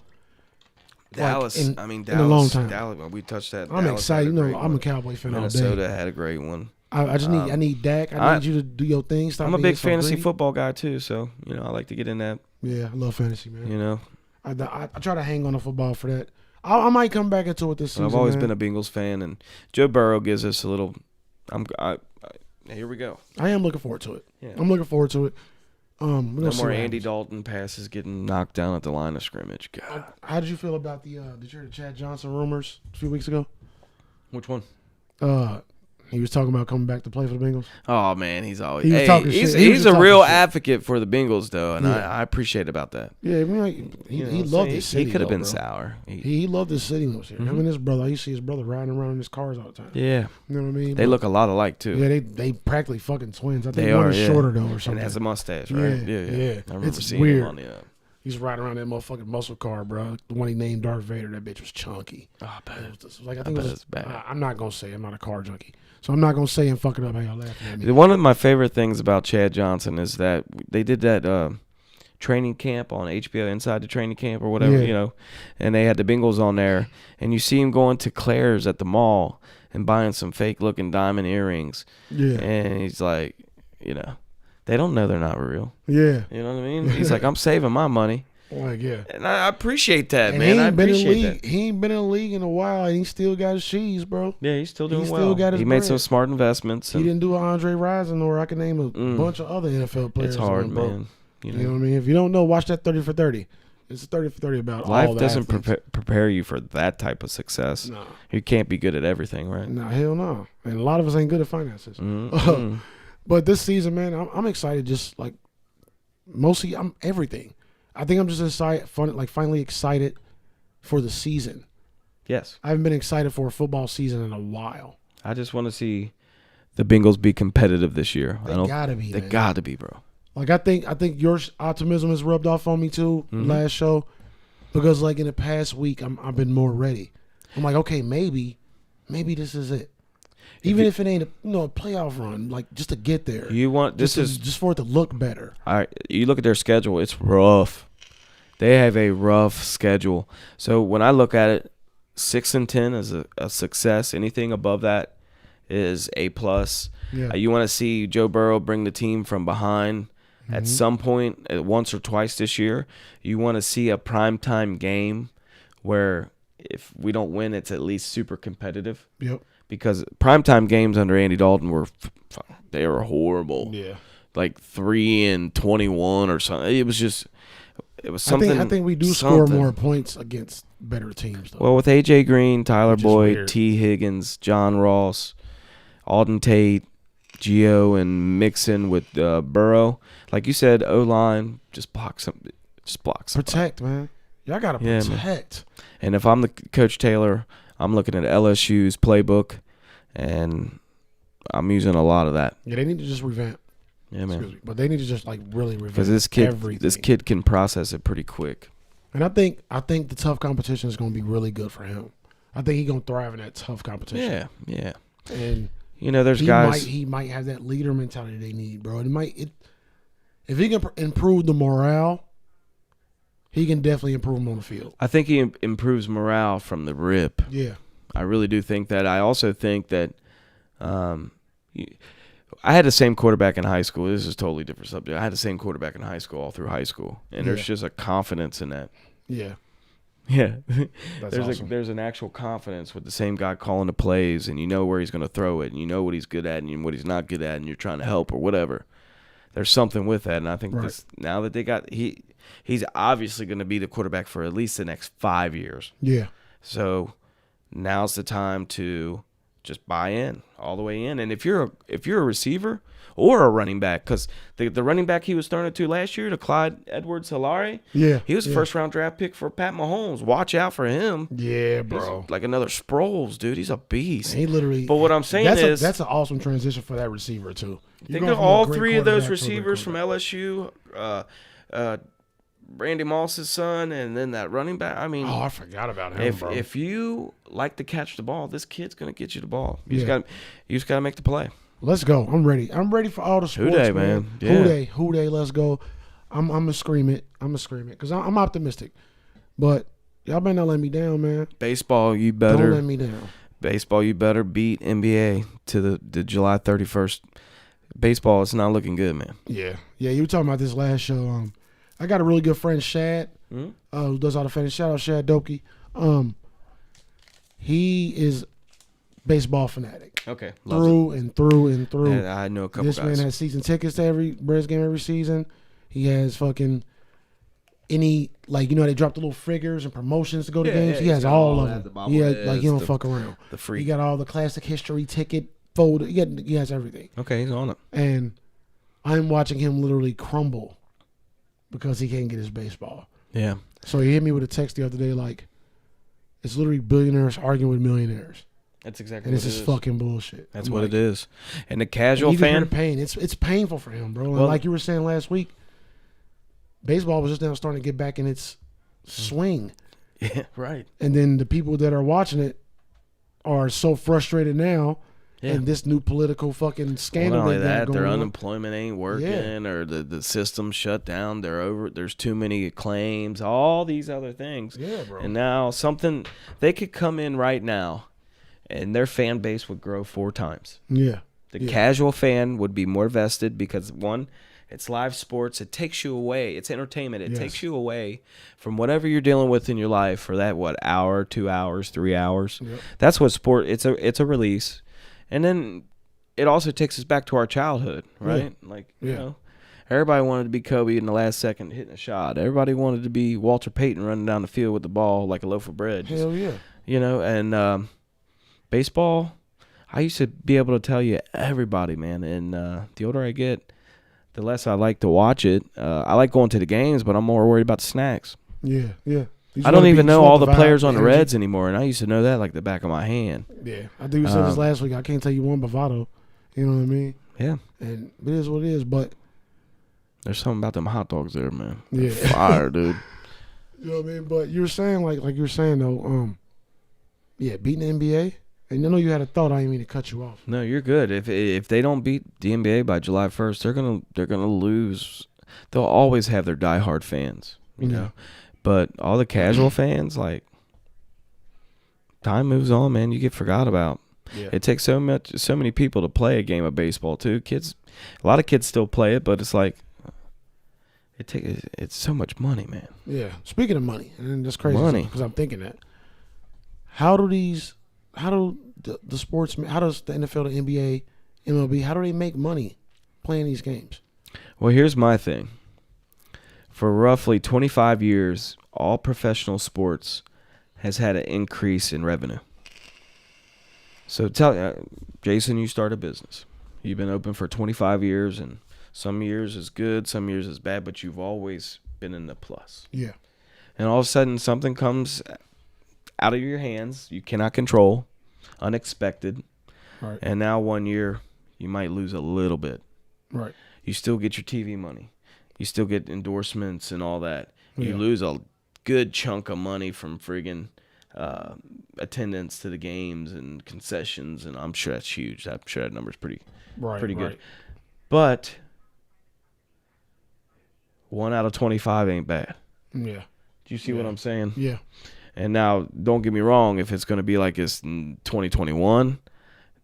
Dallas, in Dallas, a long time. Dallas, we touched that. I'm Dallas excited. I'm a Cowboy fan all day. Minnesota had a great one. I just need I need Dak. I need you to do your thing. Stop I'm a being big so fantasy greedy. football guy too, so I like to get in that. Yeah, I love fantasy, man. I try to hang on to football for that. I might come back into it this season. I've always been a Bengals fan, and Joe Burrow gives us a little. Here we go. I am looking forward to it. Yeah. I'm looking forward to it. No more Andy Dalton passes getting knocked down at the line of scrimmage. God. How did you feel about the Chad Johnson rumors a few weeks ago? Which one? He was talking about coming back to play for the Bengals. Oh man, he's always he's a real advocate for the Bengals though, and I appreciate about that. Yeah, I mean, he loved his city. He could have been bro. Sour. He loved his city when he was here. Him and his brother. I used to see his brother riding around in his cars all the time. Yeah, you know what I mean. They look a lot alike too. Yeah, they practically fucking twins. I think they one are is shorter though, or something. And has a mustache, right? Yeah. I remember seeing weird. him on the. He's riding around that motherfucking muscle car, bro. The one he named Darth Vader. That bitch was chunky. Oh, I bet. I think it was bad. I'm not gonna say I'm not a car junkie, so I'm not gonna say and fuck it up. How y'all laughing at me? One of my favorite things about Chad Johnson is that they did that training camp on HBO, Inside the Training Camp or whatever, and they had the Bengals on there, and you see him going to Claire's at the mall and buying some fake looking diamond earrings. Yeah, and he's like, they don't know they're not real. Yeah. You know what I mean? He's like, I'm saving my money. Like, yeah. And I appreciate that, man. I appreciate that. He ain't been in the league in a while, and he still got his cheese, bro. Yeah, he's still doing well. Still got his he made bread. some smart investments. He didn't do an Andre Rison, or I can name a bunch of other NFL players. It's hard, bro. man. You know what I mean? If you don't know, watch that 30 for 30. It's a 30 for 30 about life all the doesn't prepare you for that type of success. No. You can't be good at everything, right? No, hell no. And a lot of us ain't good at finances. Mm-hmm. But this season, man, I'm excited. Just like mostly, I'm everything. I think I'm just excited, finally excited for the season. Yes, I haven't been excited for a football season in a while. I just want to see the Bengals be competitive this year. They gotta be. They gotta be, bro. Like I think your optimism has rubbed off on me too. Last show, because like in the past week, I've been more ready. I'm like, okay, maybe this is it. Even if it ain't a playoff run, like just to get there. You want just for it to look better. All right, you look at their schedule; it's rough. They have a rough schedule. So when I look at it, 6-10 is a success. Anything above that is A+. Yeah. You want to see Joe Burrow bring the team from behind at some point, once or twice this year. You want to see a primetime game where if we don't win, it's at least super competitive. Yep. Because primetime games under Andy Dalton were horrible. Yeah. Like 3-21 or something. It was something. I think we do score more points against better teams, though. Well, with A.J. Green, Tyler Boyd, weird. T. Higgins, John Ross, Alden Tate, Gio, and Mixon with Burrow. Like you said, O-line, just block some. Protect, man. Y'all got to protect. And if I'm the Coach Taylor, I'm looking at LSU's playbook, and I'm using a lot of that. Yeah, they need to just revamp. Yeah, man. But they need to just like really revamp because this kid can process it pretty quick. And I think the tough competition is going to be really good for him. I think he's going to thrive in that tough competition. Yeah. And there's guys. He might have that leader mentality they need, bro. If he can improve the morale, he can definitely improve them on the field. I think he improves morale from the rip. Yeah. I really do think that. I also think that I had the same quarterback in high school. This is a totally different subject. I had the same quarterback in high school all through high school, and there's just a confidence in that. Yeah. Yeah. That's awesome. There's an actual confidence with the same guy calling the plays, and you know where he's going to throw it, and you know what he's good at and what he's not good at, and you're trying to help or whatever. There's something with that, and I think now that they got he's obviously going to be the quarterback for at least the next 5 years. Yeah. So now's the time to just buy in all the way in. And if you're a receiver or a running back, because the running back he was throwing it to last year, to Clyde Edwards-Helaire, he was a first-round draft pick for Pat Mahomes. Watch out for him. Yeah, bro. He's like another Sproles, dude. He's a beast. He literally. But what I'm saying that's an awesome transition for that receiver too. Think of all three of those receivers from LSU, Randy Moss's son, and then that running back. I mean, I forgot about him, bro. If you like to catch the ball, this kid's gonna get you the ball. You just gotta make the play. Let's go. I'm ready. I'm ready for all the sports, Hoo-day, man. Yeah. Hoo-day, let's go. I'm gonna scream it. Because I'm optimistic. But y'all better not let me down, man. Baseball, you better. Don't let me down. Baseball, you better beat NBA to the July 31st. Baseball, it's not looking good, man. Yeah. You were talking about this last show. I got a really good friend, Shad, who does all the fantasy. Shout out Shad Doki. He is baseball fanatic. Okay. Through and through. Yeah, I know a couple this guys. This man has season tickets to every Braves game every season. He has fucking any, like, you know, they drop the little figures and promotions to go to games. He has all of them. He don't fuck around. The free. He got all the classic history ticket folder. He has everything. Okay, he's on it. And I'm watching him literally crumble because he can't get his baseball. Yeah. So he hit me with a text the other day like, it's literally billionaires arguing with millionaires. That's exactly and what it is. And it's just fucking bullshit. That's what it is. And the casual and fan. You can hear the pain. It's painful for him, bro. And like you were saying last week, baseball was just now starting to get back in its swing. Yeah, right. And then the people that are watching it are so frustrated now. Yeah. And this new political fucking scandal. Not only they got that, going their on. unemployment ain't working, or the system shut down. There's too many claims, all these other things. Yeah, bro. And now they could come in right now, and their fan base would grow 4 times. Yeah. The casual fan would be more vested because, one, it's live sports. It takes you away. It's entertainment. It takes you away from whatever you're dealing with in your life for that, hour, 2 hours, 3 hours. Yep. That's what sport. It's a release. And then it also takes us back to our childhood, right? Yeah. Like, you know, everybody wanted to be Kobe in the last second hitting a shot. Everybody wanted to be Walter Payton running down the field with the ball like a loaf of bread. Hell yeah. You know, and baseball, I used to be able to tell you everybody, man. And the older I get, the less I like to watch it. I like going to the games, but I'm more worried about the snacks. Yeah. I don't even know all the players on the Reds anymore, and I used to know that like the back of my hand. Yeah, I think we said this last week. I can't tell you one bravado. You know what I mean? Yeah. And it is what it is, but there's something about them hot dogs there, man. Yeah. They're fire, dude. You know what I mean? But you were saying, like you were saying, though, beating the NBA. And I know you had a thought. I didn't mean to cut you off. No, you're good. If they don't beat the NBA by July 1st, they're gonna lose. They'll always have their diehard fans, you know. But all the casual fans, like, time moves on, man. You get forgot about. Yeah. It takes so many people to play a game of baseball too. A lot of kids still play it, but it's like it's so much money, man. Yeah. Speaking of money, and that's crazy because I'm thinking that. How do the sports? How does the NFL, the NBA, MLB? How do they make money playing these games? Well, here's my thing. For roughly 25 years, all professional sports has had an increase in revenue. So Jason, you start a business. You've been open for 25 years, and some years is good, some years is bad, but you've always been in the plus. Yeah. And all of a sudden, something comes out of your hands you cannot control, unexpected. Right. And now 1 year, you might lose a little bit. Right. You still get your TV money. You still get endorsements and all that. You lose a good chunk of money from friggin' attendance to the games and concessions, and I'm sure that's huge. I'm sure that number's pretty good. But 1 out of 25 ain't bad. Yeah. Do you see what I'm saying? Yeah. And now, don't get me wrong, if it's going to be like this in 2021,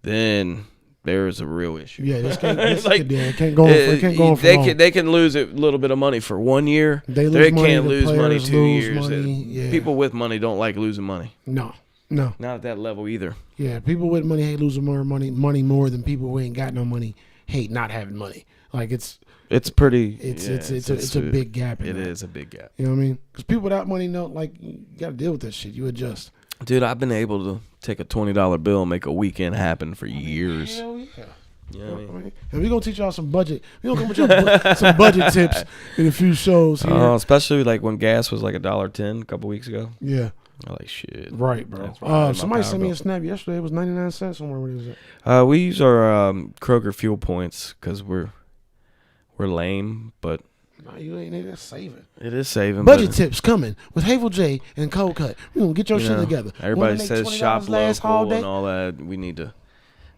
then there's a real issue. Yeah, this can't go on for long. They can lose a little bit of money for 1 year. They can't lose money 2 years. Yeah. People with money don't like losing money. No. Not at that level either. Yeah, people with money hate losing more money more than people who ain't got no money hate not having money. Like it's a big gap. It is a big gap. You know what I mean? Because people without money know, like, you got to deal with that shit. You adjust. Dude, I've been able to take a $20 bill and make a weekend happen for years. Hell yeah. You know what I mean? And we're going to teach y'all some budget. We're going to come with y'all some budget tips in a few shows here. Especially like when gas was like $1.10 a couple weeks ago. Yeah. I'm like, shit. Right, bro. Somebody sent me a snap yesterday. It was 99 cents somewhere. Where is it? We use our Kroger fuel points because we're lame, but No, you ain't nigga. That's saving. It is saving. Budget tips coming with Havel J and Cold Cut. We gonna get your shit together. Everybody says shop local and all that. We need to.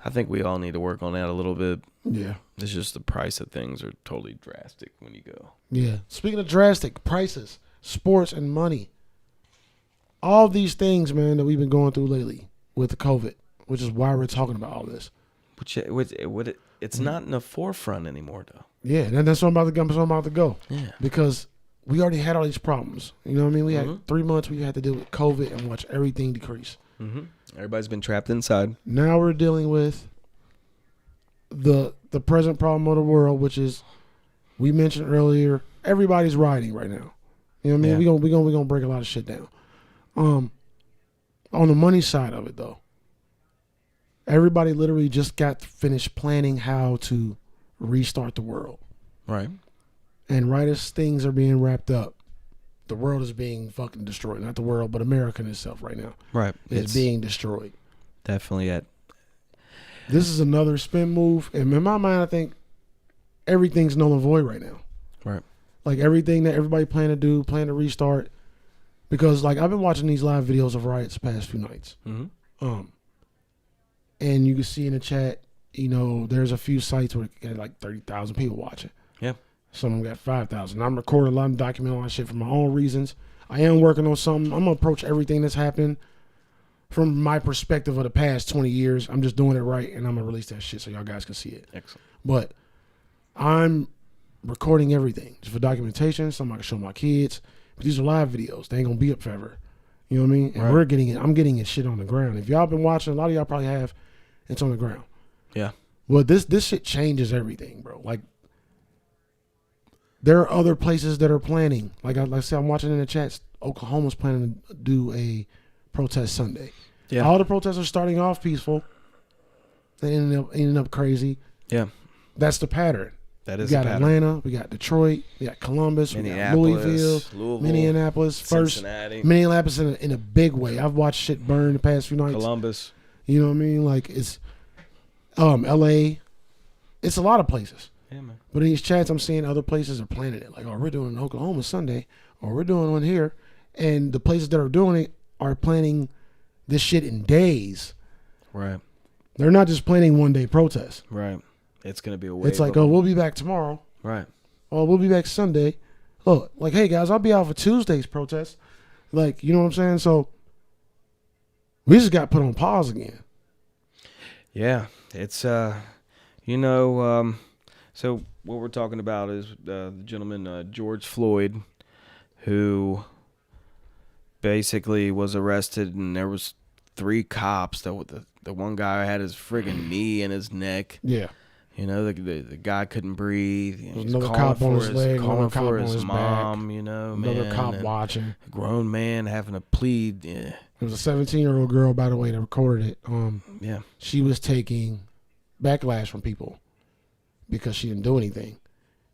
I think we all need to work on that a little bit. Yeah. It's just the price of things are totally drastic when you go. Yeah. Speaking of drastic prices, sports and money. All these things, man, that we've been going through lately with the COVID, which is why we're talking about all this. It's not in the forefront anymore, though. Yeah, and that's what I'm about to go. Yeah. Because we already had all these problems. You know what I mean? We had 3 months we had to deal with COVID and watch everything decrease. Mm-hmm. Everybody's been trapped inside. Now we're dealing with the present problem of the world, which is, we mentioned earlier, everybody's rioting right now. You know what I mean? Yeah. We gonna break a lot of shit down. On the money side of it, though, everybody literally just got finished planning how to restart the world. Right. And right as things are being wrapped up, the world is being fucking destroyed. Not the world, but America in itself right now. Right. It's being destroyed. Definitely it. This is another spin move. And in my mind, I think everything's null and void right now. Right. Like everything that everybody plan to restart. Because like I've been watching these live videos of riots the past few nights. Mm-hmm. And you can see in the chat, you know, there's a few sites where it got like 30,000 people watching. Yeah. Some of them got 5,000. I'm recording a lot, I'm documenting all that shit for my own reasons. I am working on something. I'm going to approach everything that's happened from my perspective of the past 20 years. I'm just doing it right, and I'm going to release that shit so y'all guys can see it. Excellent. But I'm recording everything just for documentation. Something I can show my kids. But these are live videos. They ain't going to be up forever. You know what I mean? And right. we're getting it. I'm getting it shit on the ground. If y'all been watching, a lot of y'all probably have. It's on the ground. Yeah. Well, this shit changes everything, bro. Like, there are other places that are planning. Like I said, I'm watching in the chats. Oklahoma's planning to do a protest Sunday. Yeah. All the protests are starting off peaceful. They ending up crazy. Yeah. That's the pattern. That is we got the pattern. Atlanta, we got Detroit, we got Columbus, we got Louisville, Minneapolis, Cincinnati. Minneapolis in a big way. I've watched shit burn the past few nights. Columbus. You know what I mean? Like it's LA. It's a lot of places. Yeah, man. But in these chats, I'm seeing other places are planning it. Like, oh, we're doing it in Oklahoma Sunday, or we're doing one here. And the places that are doing it are planning this shit in days. Right. They're not just planning one day protests. Right. It's going to be a wave. It's like, oh, we'll be back tomorrow. Right. Oh, we'll be back Sunday. Oh, like, hey, guys, I'll be out for Tuesday's protest. Like, you know what I'm saying? So we just got put on pause again. Yeah. It's, so what we're talking about is the gentleman, George Floyd, who basically was arrested, and there was 3 cops. The one guy had his friggin' knee in his neck. Yeah. You know, the guy couldn't breathe. There was another cop on his leg, calling cop for on his his mom, back. you know, another man. cop watching. A grown man having to plead. Yeah. There was a 17-year-old girl, by the way, that recorded it. Yeah. She was taking backlash from people because she didn't do anything.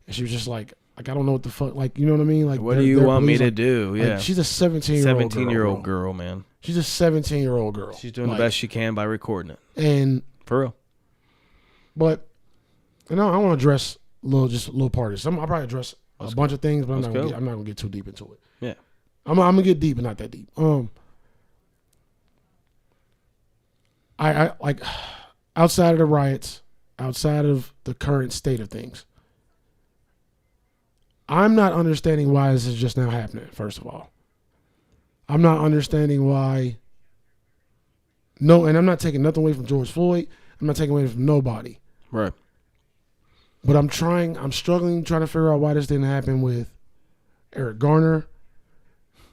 And she was just like I don't know what the fuck, like, you know what I mean? Like, what do you want me to do? Yeah. Like, she's a 17-year-old girl, man. She's a 17-year-old girl. She's doing the best she can by recording it. And for real. But I want to address a little part of this. I'll probably address a bunch of things, but I'm not gonna get too deep into it. Yeah. I'm gonna get deep, but not that deep. I like outside of the riots, outside of the current state of things, I'm not understanding why this is just now happening, first of all. I'm not understanding why. No, and I'm not taking nothing away from George Floyd. I'm not taking away from nobody. Right. But I'm struggling trying to figure out why this didn't happen with Eric Garner.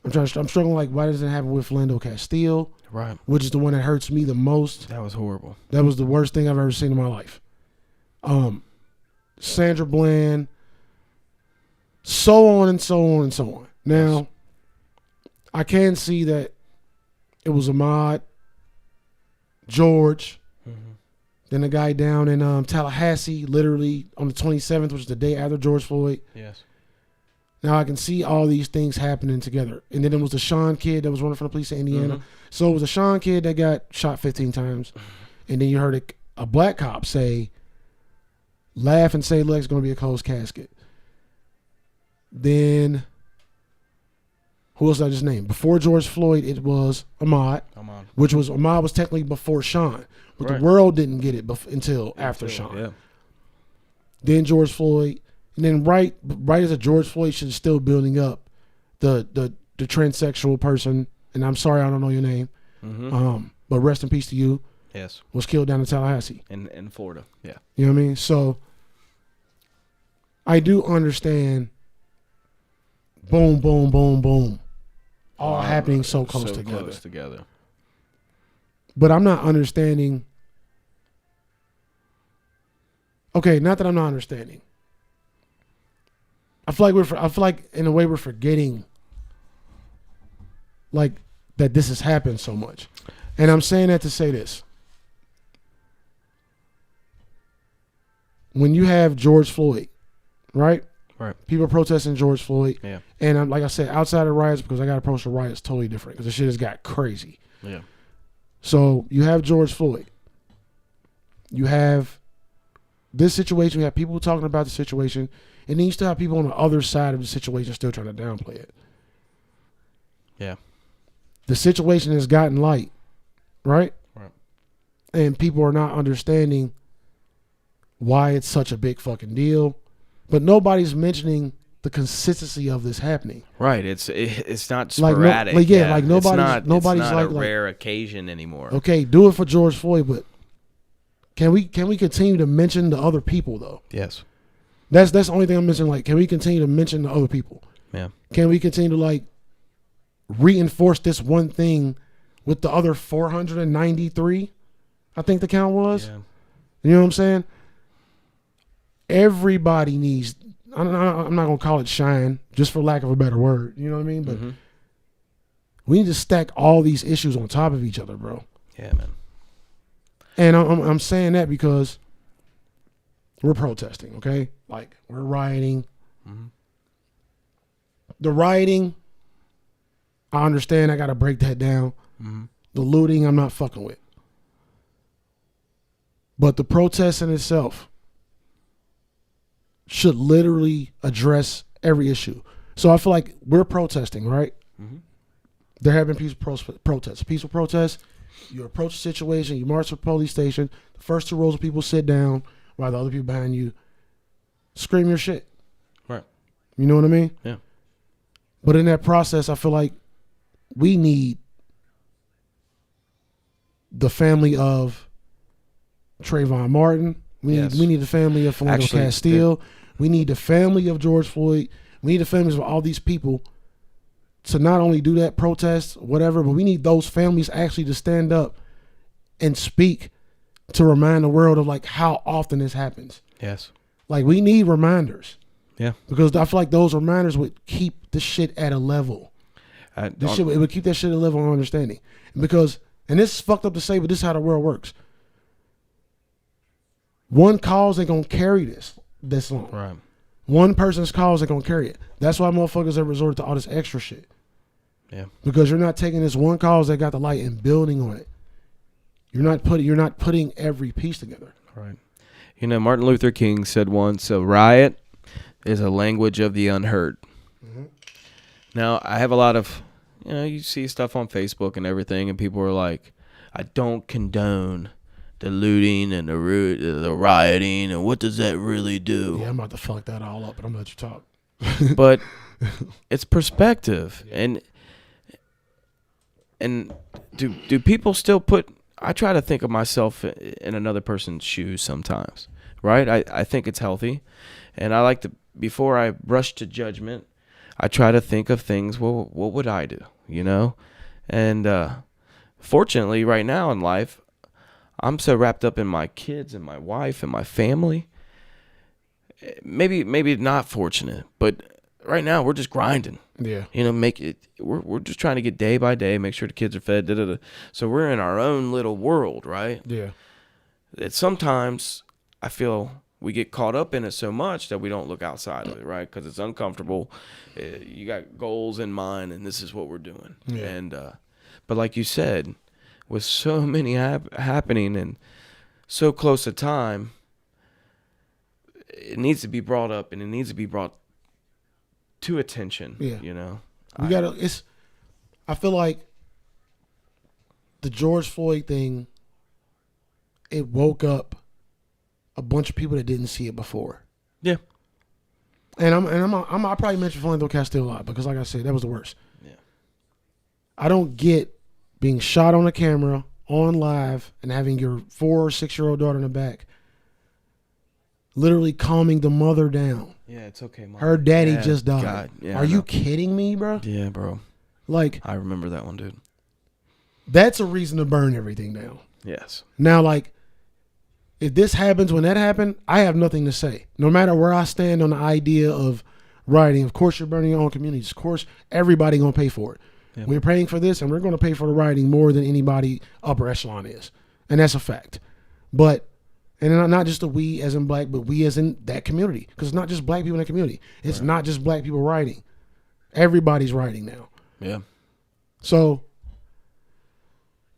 I'm struggling like why doesn't it happen with Philando Castile? Right. Which is the one that hurts me the most. That was horrible. That was the worst thing I've ever seen in my life. Sandra Bland, so on and so on and so on. Now, yes. I can see that it was Ahmaud, George, then the guy down in Tallahassee, literally on the 27th, which is the day after George Floyd. Yes. Now I can see all these things happening together. And then it was the Sean kid that was running from the police in Indiana. Mm-hmm. So it was a Sean kid that got shot 15 times. And then you heard a black cop laugh and say, look, it's going to be a closed casket. Then who else did I just name? Before George Floyd, it was Ahmaud. Ahmaud was technically before Sean, but the world didn't get it until after Sean. Yeah. Then George Floyd, and then right as a George Floyd shit is still building up, the transsexual person, and I'm sorry I don't know your name, but rest in peace to you. Yes. Was killed down in Tallahassee. In Florida. Yeah. You know what I mean? So I do understand. Boom, boom, boom, boom. All happening so close together. But I'm not understanding. Okay, not that I'm not understanding. I feel like in a way we're forgetting, like, that this has happened so much. And I'm saying that to say this. When you have George Floyd, right? Right. People protesting George Floyd. Yeah. And like I said, outside of riots, because I got to approach the riots totally different because the shit has got crazy. Yeah. So you have George Floyd. You have this situation. You have people talking about the situation. And then you still have people on the other side of the situation still trying to downplay it. Yeah. The situation has gotten light, right? Right. And people are not understanding why it's such a big fucking deal. But nobody's mentioning the consistency of this happening. Right. It's not sporadic. Like nobody's it's not like a rare occasion anymore. Okay, do it for George Floyd, but can we continue to mention the other people though? Yes. That's the only thing I'm missing. Like, can we continue to mention the other people? Yeah. Can we continue to like reinforce this one thing with the other 493? I think the count was. Yeah. You know what I'm saying? Everybody needs. I'm not gonna call it shine, just for lack of a better word. You know what I mean? But we need to stack all these issues on top of each other, bro. Yeah, man. And I'm saying that because we're protesting, okay? Like, we're rioting. The rioting, I understand. I gotta break that down. The looting, I'm not fucking with. But the protest in itself should literally address every issue. So I feel like we're protesting, right? There have been peaceful protests. Peaceful protests, you approach the situation, you march to the police station, the first two rows of people sit down while the other people behind you scream your shit. Right. You know what I mean? Yeah. But in that process, I feel like we need the family of Trayvon Martin. We need the family of Philando Castile. We need the family of George Floyd. We need the families of all these people to not only do that protest, whatever, but we need those families actually to stand up and speak to remind the world of like how often this happens. Yes. Like, we need reminders. Yeah. Because I feel like those reminders would keep the shit at a level. It would keep that shit at a level of understanding. Because, and this is fucked up to say, but this is how the world works. One cause ain't gonna carry this long. Right. One person's cause ain't gonna carry it. That's why motherfuckers have resorted to all this extra shit. Yeah. Because you're not taking this one cause that got the light and building on it. You're not putting every piece together. Right. You know, Martin Luther King said once, a riot is a language of the unheard. Now, I have a lot of, you see stuff on Facebook and everything, and people are like, I don't condone the looting and the rioting, and what does that really do? Yeah, I'm about to fuck that all up, but I'm gonna let you talk. But it's perspective, and do people still put? I try to think of myself in another person's shoes sometimes, right? I think it's healthy, and I like to, before I rush to judgment, I try to think of things. Well, what would I do? And fortunately, right now in life, I'm so wrapped up in my kids and my wife and my family. Maybe not fortunate, but right now we're just grinding. Yeah. We're just trying to get day by day, make sure the kids are fed. So we're in our own little world, right? Yeah. That sometimes I feel we get caught up in it so much that we don't look outside of it, right? Because it's uncomfortable. You got goals in mind, and this is what we're doing. Yeah. And but like you said, with so many happening and so close to time, it needs to be brought up, and it needs to be brought to attention. Yeah. You know, I feel like the George Floyd thing, it woke up a bunch of people that didn't see it before. Yeah. And I probably mentioned Philando Castile a lot because, like I said, that was the worst. Yeah. I don't get being shot on a camera, on live, and having your 4 or 6-year-old daughter in the back, literally calming the mother down. Yeah, it's okay, Mom. Her daddy just died. God, yeah, Are you kidding me, bro? Yeah, bro. Like, I remember that one, dude. That's a reason to burn everything down. Yes. Now, like, if this happens when that happened, I have nothing to say. No matter where I stand on the idea of rioting, of course you're burning your own communities. Of course, everybody going to pay for it. Yep. We're paying for this, and we're going to pay for the rioting more than anybody upper echelon is. And that's a fact. But, and not just the we as in black, but we as in that community. Because it's not just black people in that community. It's not just black people rioting. Everybody's rioting now. Yeah. So,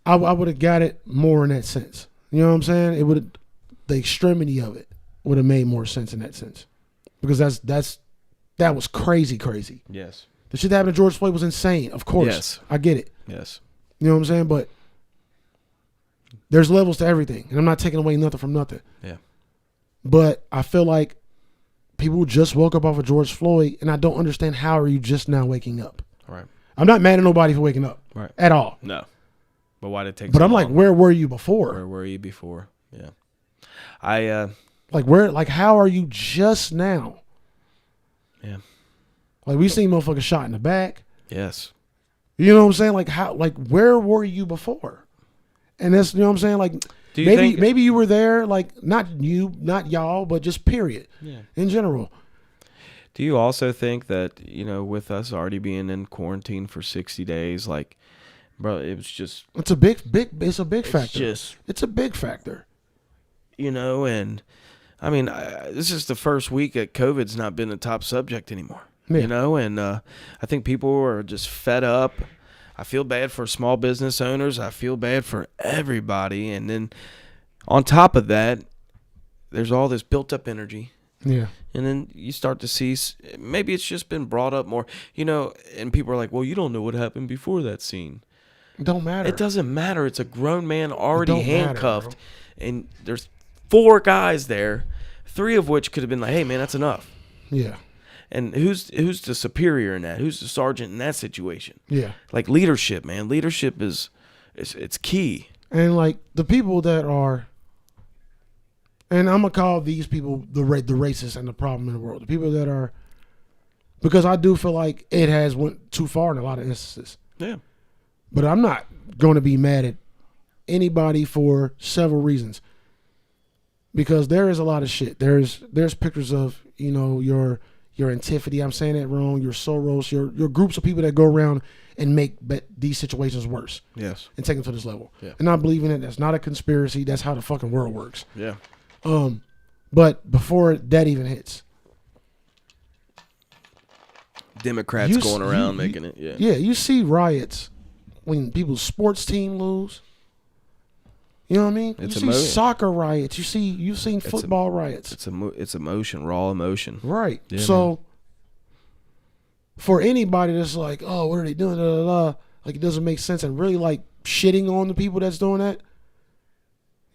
I would have got it more in that sense. You know what I'm saying? It would, the extremity of it would have made more sense in that sense, because that was crazy. Yes. The shit that happened to George Floyd was insane. Of course, yes, I get it. Yes. You know what I'm saying? But there's levels to everything, and I'm not taking away nothing from nothing. Yeah. But I feel like people just woke up off of George Floyd, and I don't understand how are you just now waking up. Right. I'm not mad at nobody for waking up. Right. At all. No. But why did it take But so I'm long? like, where were you before? Where were you before? Yeah. How are you just now? Yeah. Like, we seen motherfuckers shot in the back. Yes. You know what I'm saying? Like, where were you before? And that's, you know what I'm saying? Like, maybe you were there, like, not y'all, but just period. Yeah. In general. Do you also think that, with us already being in quarantine for 60 days, like, bro, it was just... It's a big factor. It's a big factor. And, I mean, this is the first week that COVID's not been a top subject anymore. Yeah. And I think people are just fed up. I feel bad for small business owners. I feel bad for everybody. And then on top of that, there's all this built-up energy. Yeah. And then you start to see, maybe it's just been brought up more, and people are like, well, you don't know what happened before that scene. It don't matter. It doesn't matter. It's a grown man already handcuffed, and there's 4 guys there, 3 of which could have been like, hey, man, that's enough. Yeah. And who's the superior in that? Who's the sergeant in that situation? Yeah. Like, leadership, man. Leadership it's key. And, like, the people that are, and I'm going to call these people the racists and the problem in the world. The people that are, because I do feel like it has went too far in a lot of instances. Yeah. But I'm not going to be mad at anybody for several reasons. Because there is a lot of shit. There's pictures of, your Antiphony, I'm saying that wrong, your Soros, your groups of people that go around and make these situations worse. Yes. And take them to this level. Yeah. And I believe in it. That's not a conspiracy. That's how the fucking world works. Yeah. But before that even hits, Democrats going around making it. Yeah. Yeah, you see riots when people's sports team lose. You know what I mean? You see soccer riots. You've seen football riots. It's emotion, raw emotion. Right. Yeah, so man. For anybody that's like, oh, what are they doing? Like, it doesn't make sense, and really like shitting on the people that's doing that,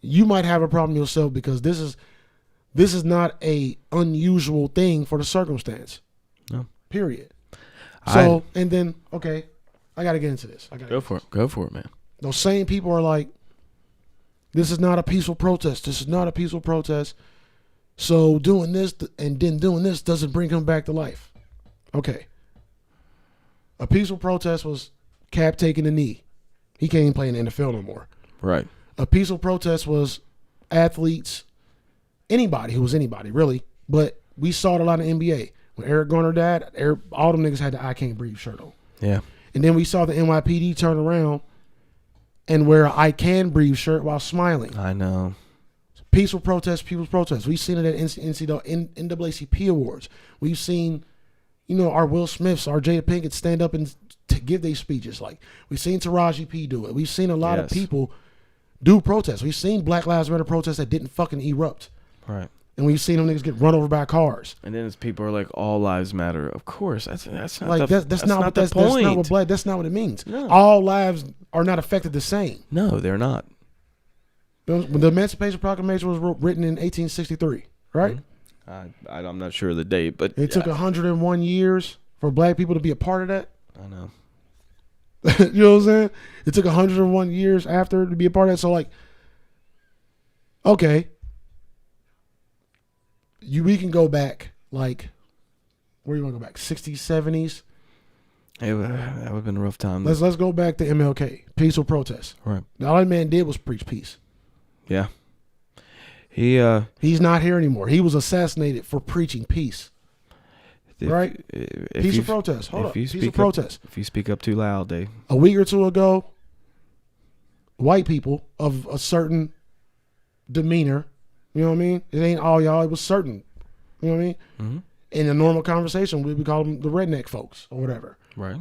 you might have a problem yourself, because this is not a unusual thing for the circumstance. No. Period. So, and then, okay, I got to get into this. Go for it, man. Those same people are like, this is not a peaceful protest. This is not a peaceful protest. So doing this and then doing this doesn't bring him back to life. Okay. A peaceful protest was Cap taking a knee. He can't even play in the NFL no more. Right. A peaceful protest was athletes, anybody who was anybody, really. But we saw it a lot in NBA. When Eric Garner died, all them niggas had the I Can't Breathe shirt on. Yeah. And then we saw the NYPD turn around and wear an I Can Breathe shirt while smiling. I know. Peaceful protest, people's protest. We've seen it at NAACP awards. We've seen, our Will Smiths, our Jada Pinkett stand up and to give their speeches. Like, we've seen Taraji P do it. We've seen a lot of people do protests. We've seen Black Lives Matter protests that didn't fucking erupt. Right. And we've seen them niggas get run over by cars. And then people are like, all lives matter. Of course, that's not like the, that's not the point. That's not what it means. No. All lives are not affected the same. No, they're not. The Emancipation Proclamation was written in 1863, right? Mm-hmm. I'm not sure of the date, but it took 101 years for black people to be a part of that. I know. You know what I'm saying? It took 101 years after to be a part of that. So like, okay. We can go back, like, where you want to go back? 60s, 70s? That would have been a rough time. Let's go back to MLK, peaceful protest. Right. All that man did was preach peace. Yeah. He's not here anymore. He was assassinated for preaching peace. Right? Peaceful protest. Hold up. Peaceful protest. If you speak up too loud, a week or two ago, white people of a certain demeanor, you know what I mean? It ain't all y'all. It was certain. You know what I mean? Mm-hmm. In a normal conversation, we would call them the redneck folks or whatever. Right.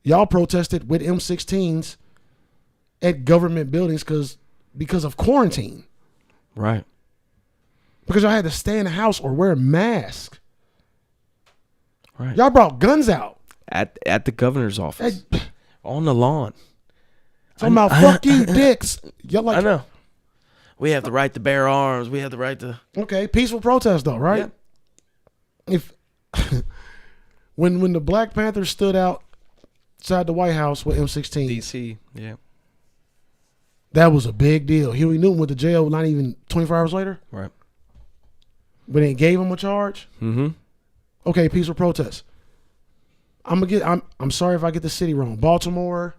Y'all protested with M16s at government buildings because of quarantine. Right. Because y'all had to stay in the house or wear a mask. Right. Y'all brought guns out. At the governor's office. On the lawn. Talking about fuck you, dicks. Y'all like, I know. We have the right to bear arms. We have the right to. Okay, peaceful protest though, right? Yeah. If when the Black Panthers stood outside the White House with M16, DC, yeah, that was a big deal. Huey Newton went to jail not even 24 hours later, right? But they gave him a charge. Mm-hmm. Okay, peaceful protest. I'm sorry if I get the city wrong. Baltimore.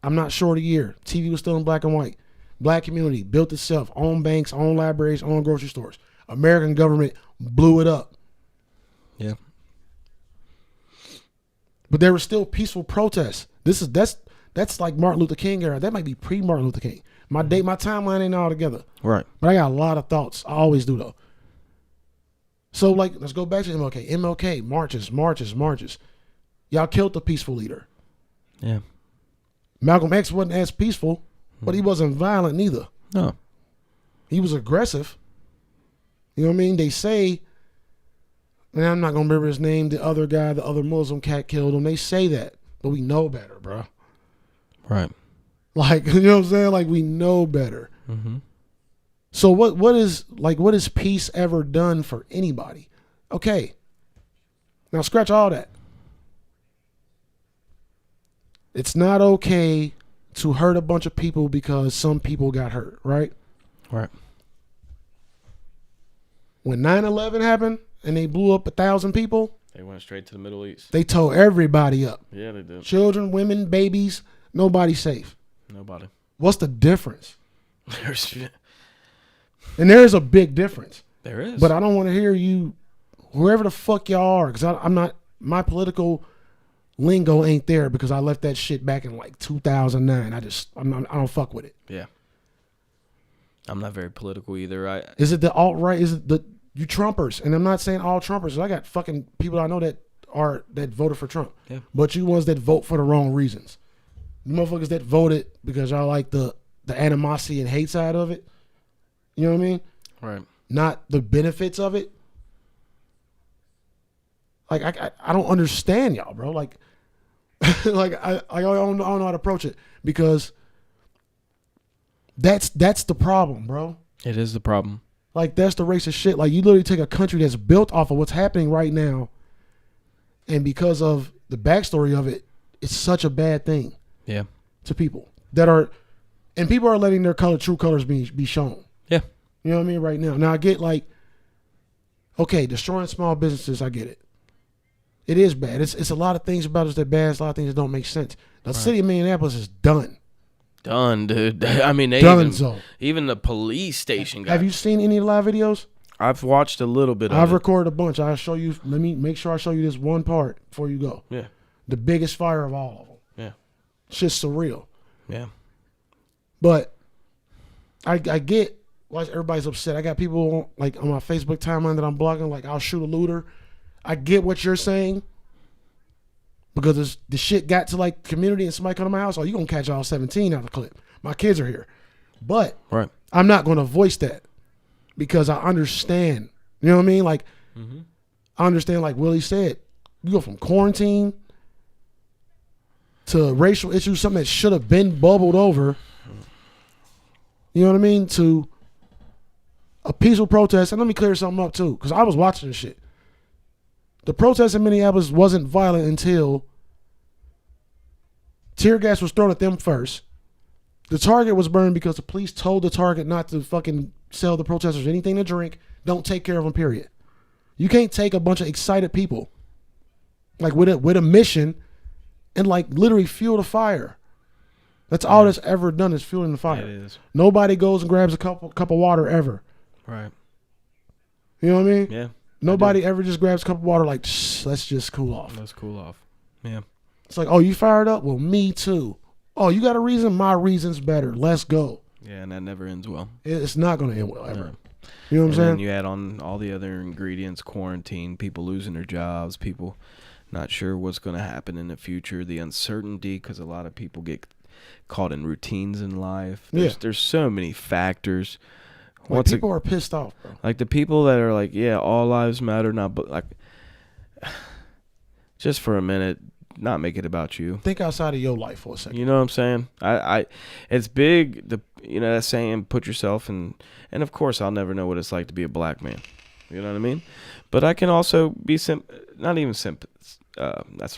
I'm not sure the year. TV was still in black and white. Black community built itself, own banks, own libraries, own grocery stores. American government blew it up. Yeah. But there were still peaceful protests. That's like Martin Luther King era. That might be pre-Martin Luther King. My timeline ain't all together. Right. But I got a lot of thoughts. I always do though. So like, let's go back to MLK. MLK, marches. Y'all killed the peaceful leader. Yeah. Malcolm X wasn't as peaceful. But he wasn't violent neither. No. He was aggressive. You know what I mean? They say, and I'm not going to remember his name, the other guy, the other Muslim cat killed him. They say that, but we know better, bro. Right. Like, you know what I'm saying? Like, we know better. Mm-hmm. So what has peace ever done for anybody? Okay. Now scratch all that. It's not okay to hurt a bunch of people because some people got hurt, right? Right. When 9/11 happened and they blew up 1,000 people, they went straight to the Middle East. They tore everybody up. Yeah, they did. Children, women, babies, nobody safe. Nobody. What's the difference? And there is a big difference. There is. But I don't want to hear you, whoever the fuck y'all are, because I'm not, my political lingo ain't there because I left that shit back in like 2009. I don't fuck with it. Yeah. I'm not very political either. Is it the alt-right? Is it you Trumpers? And I'm not saying all Trumpers. I got fucking people I know that voted for Trump. Yeah. But you ones that vote for the wrong reasons. You motherfuckers that voted because y'all like the animosity and hate side of it. You know what I mean? Right. Not the benefits of it. Like I don't understand y'all, bro. Like like I don't know how to approach it because that's the problem, bro. It is the problem. Like that's the racist shit. Like you literally take a country that's built off of what's happening right now, and because of the backstory of it, it's such a bad thing. Yeah. To people that are, and people are letting their true colors be shown. Yeah. You know what I mean? Right now. Now I get like, okay, destroying small businesses. I get it. It is bad. It's a lot of things about us that bad. It's a lot of things that don't make sense. The city of Minneapolis is done. Done, dude. I mean, even the police station got. Have you seen any live videos? I've watched a little bit of it. I've recorded a bunch. I'll show you. Let me make sure I show you this one part before you go. Yeah. The biggest fire of all of them. Yeah. It's just surreal. Yeah. But I get why everybody's upset. I got people like on my Facebook timeline that I'm blocking. Like I'll shoot a looter. I get what you're saying because the shit got to like community and somebody come to my house. Oh, you gonna catch all 17 out of the clip. My kids are here, but right. I'm not gonna voice that because I understand. You know what I mean? Like, I understand, like Willie said, you go from quarantine to racial issues, something that should have been bubbled over, you know what I mean, to a peaceful protest. And let me clear something up, too, because I was watching this shit. The protest in Minneapolis wasn't violent until tear gas was thrown at them first. The Target was burned because the police told the Target not to fucking sell the protesters anything to drink. Don't take care of them, period. You can't take a bunch of excited people, like with a mission, and like literally fuel the fire. That's all that's ever done is fueling the fire. It is. Nobody goes and grabs a cup of water ever. Right. You know what I mean? Yeah. Nobody ever just grabs a cup of water like, let's just cool off. Let's cool off. Yeah. It's like, oh, you fired up? Well, me too. Oh, you got a reason? My reason's better. Let's go. Yeah, and that never ends well. It's not going to end well ever. No. You know what I'm saying? And then you add on all the other ingredients, quarantine, people losing their jobs, people not sure what's going to happen in the future, the uncertainty, because a lot of people get caught in routines in life. There's so many factors. Like people are pissed off, bro. Like the people that are like, yeah, all lives matter, not but like, just for a minute, not make it about you. Think outside of your life for a second. You know what I'm saying? It's big. That saying, put yourself in, and of course, I'll never know what it's like to be a black man. You know what I mean? But I can also be that's the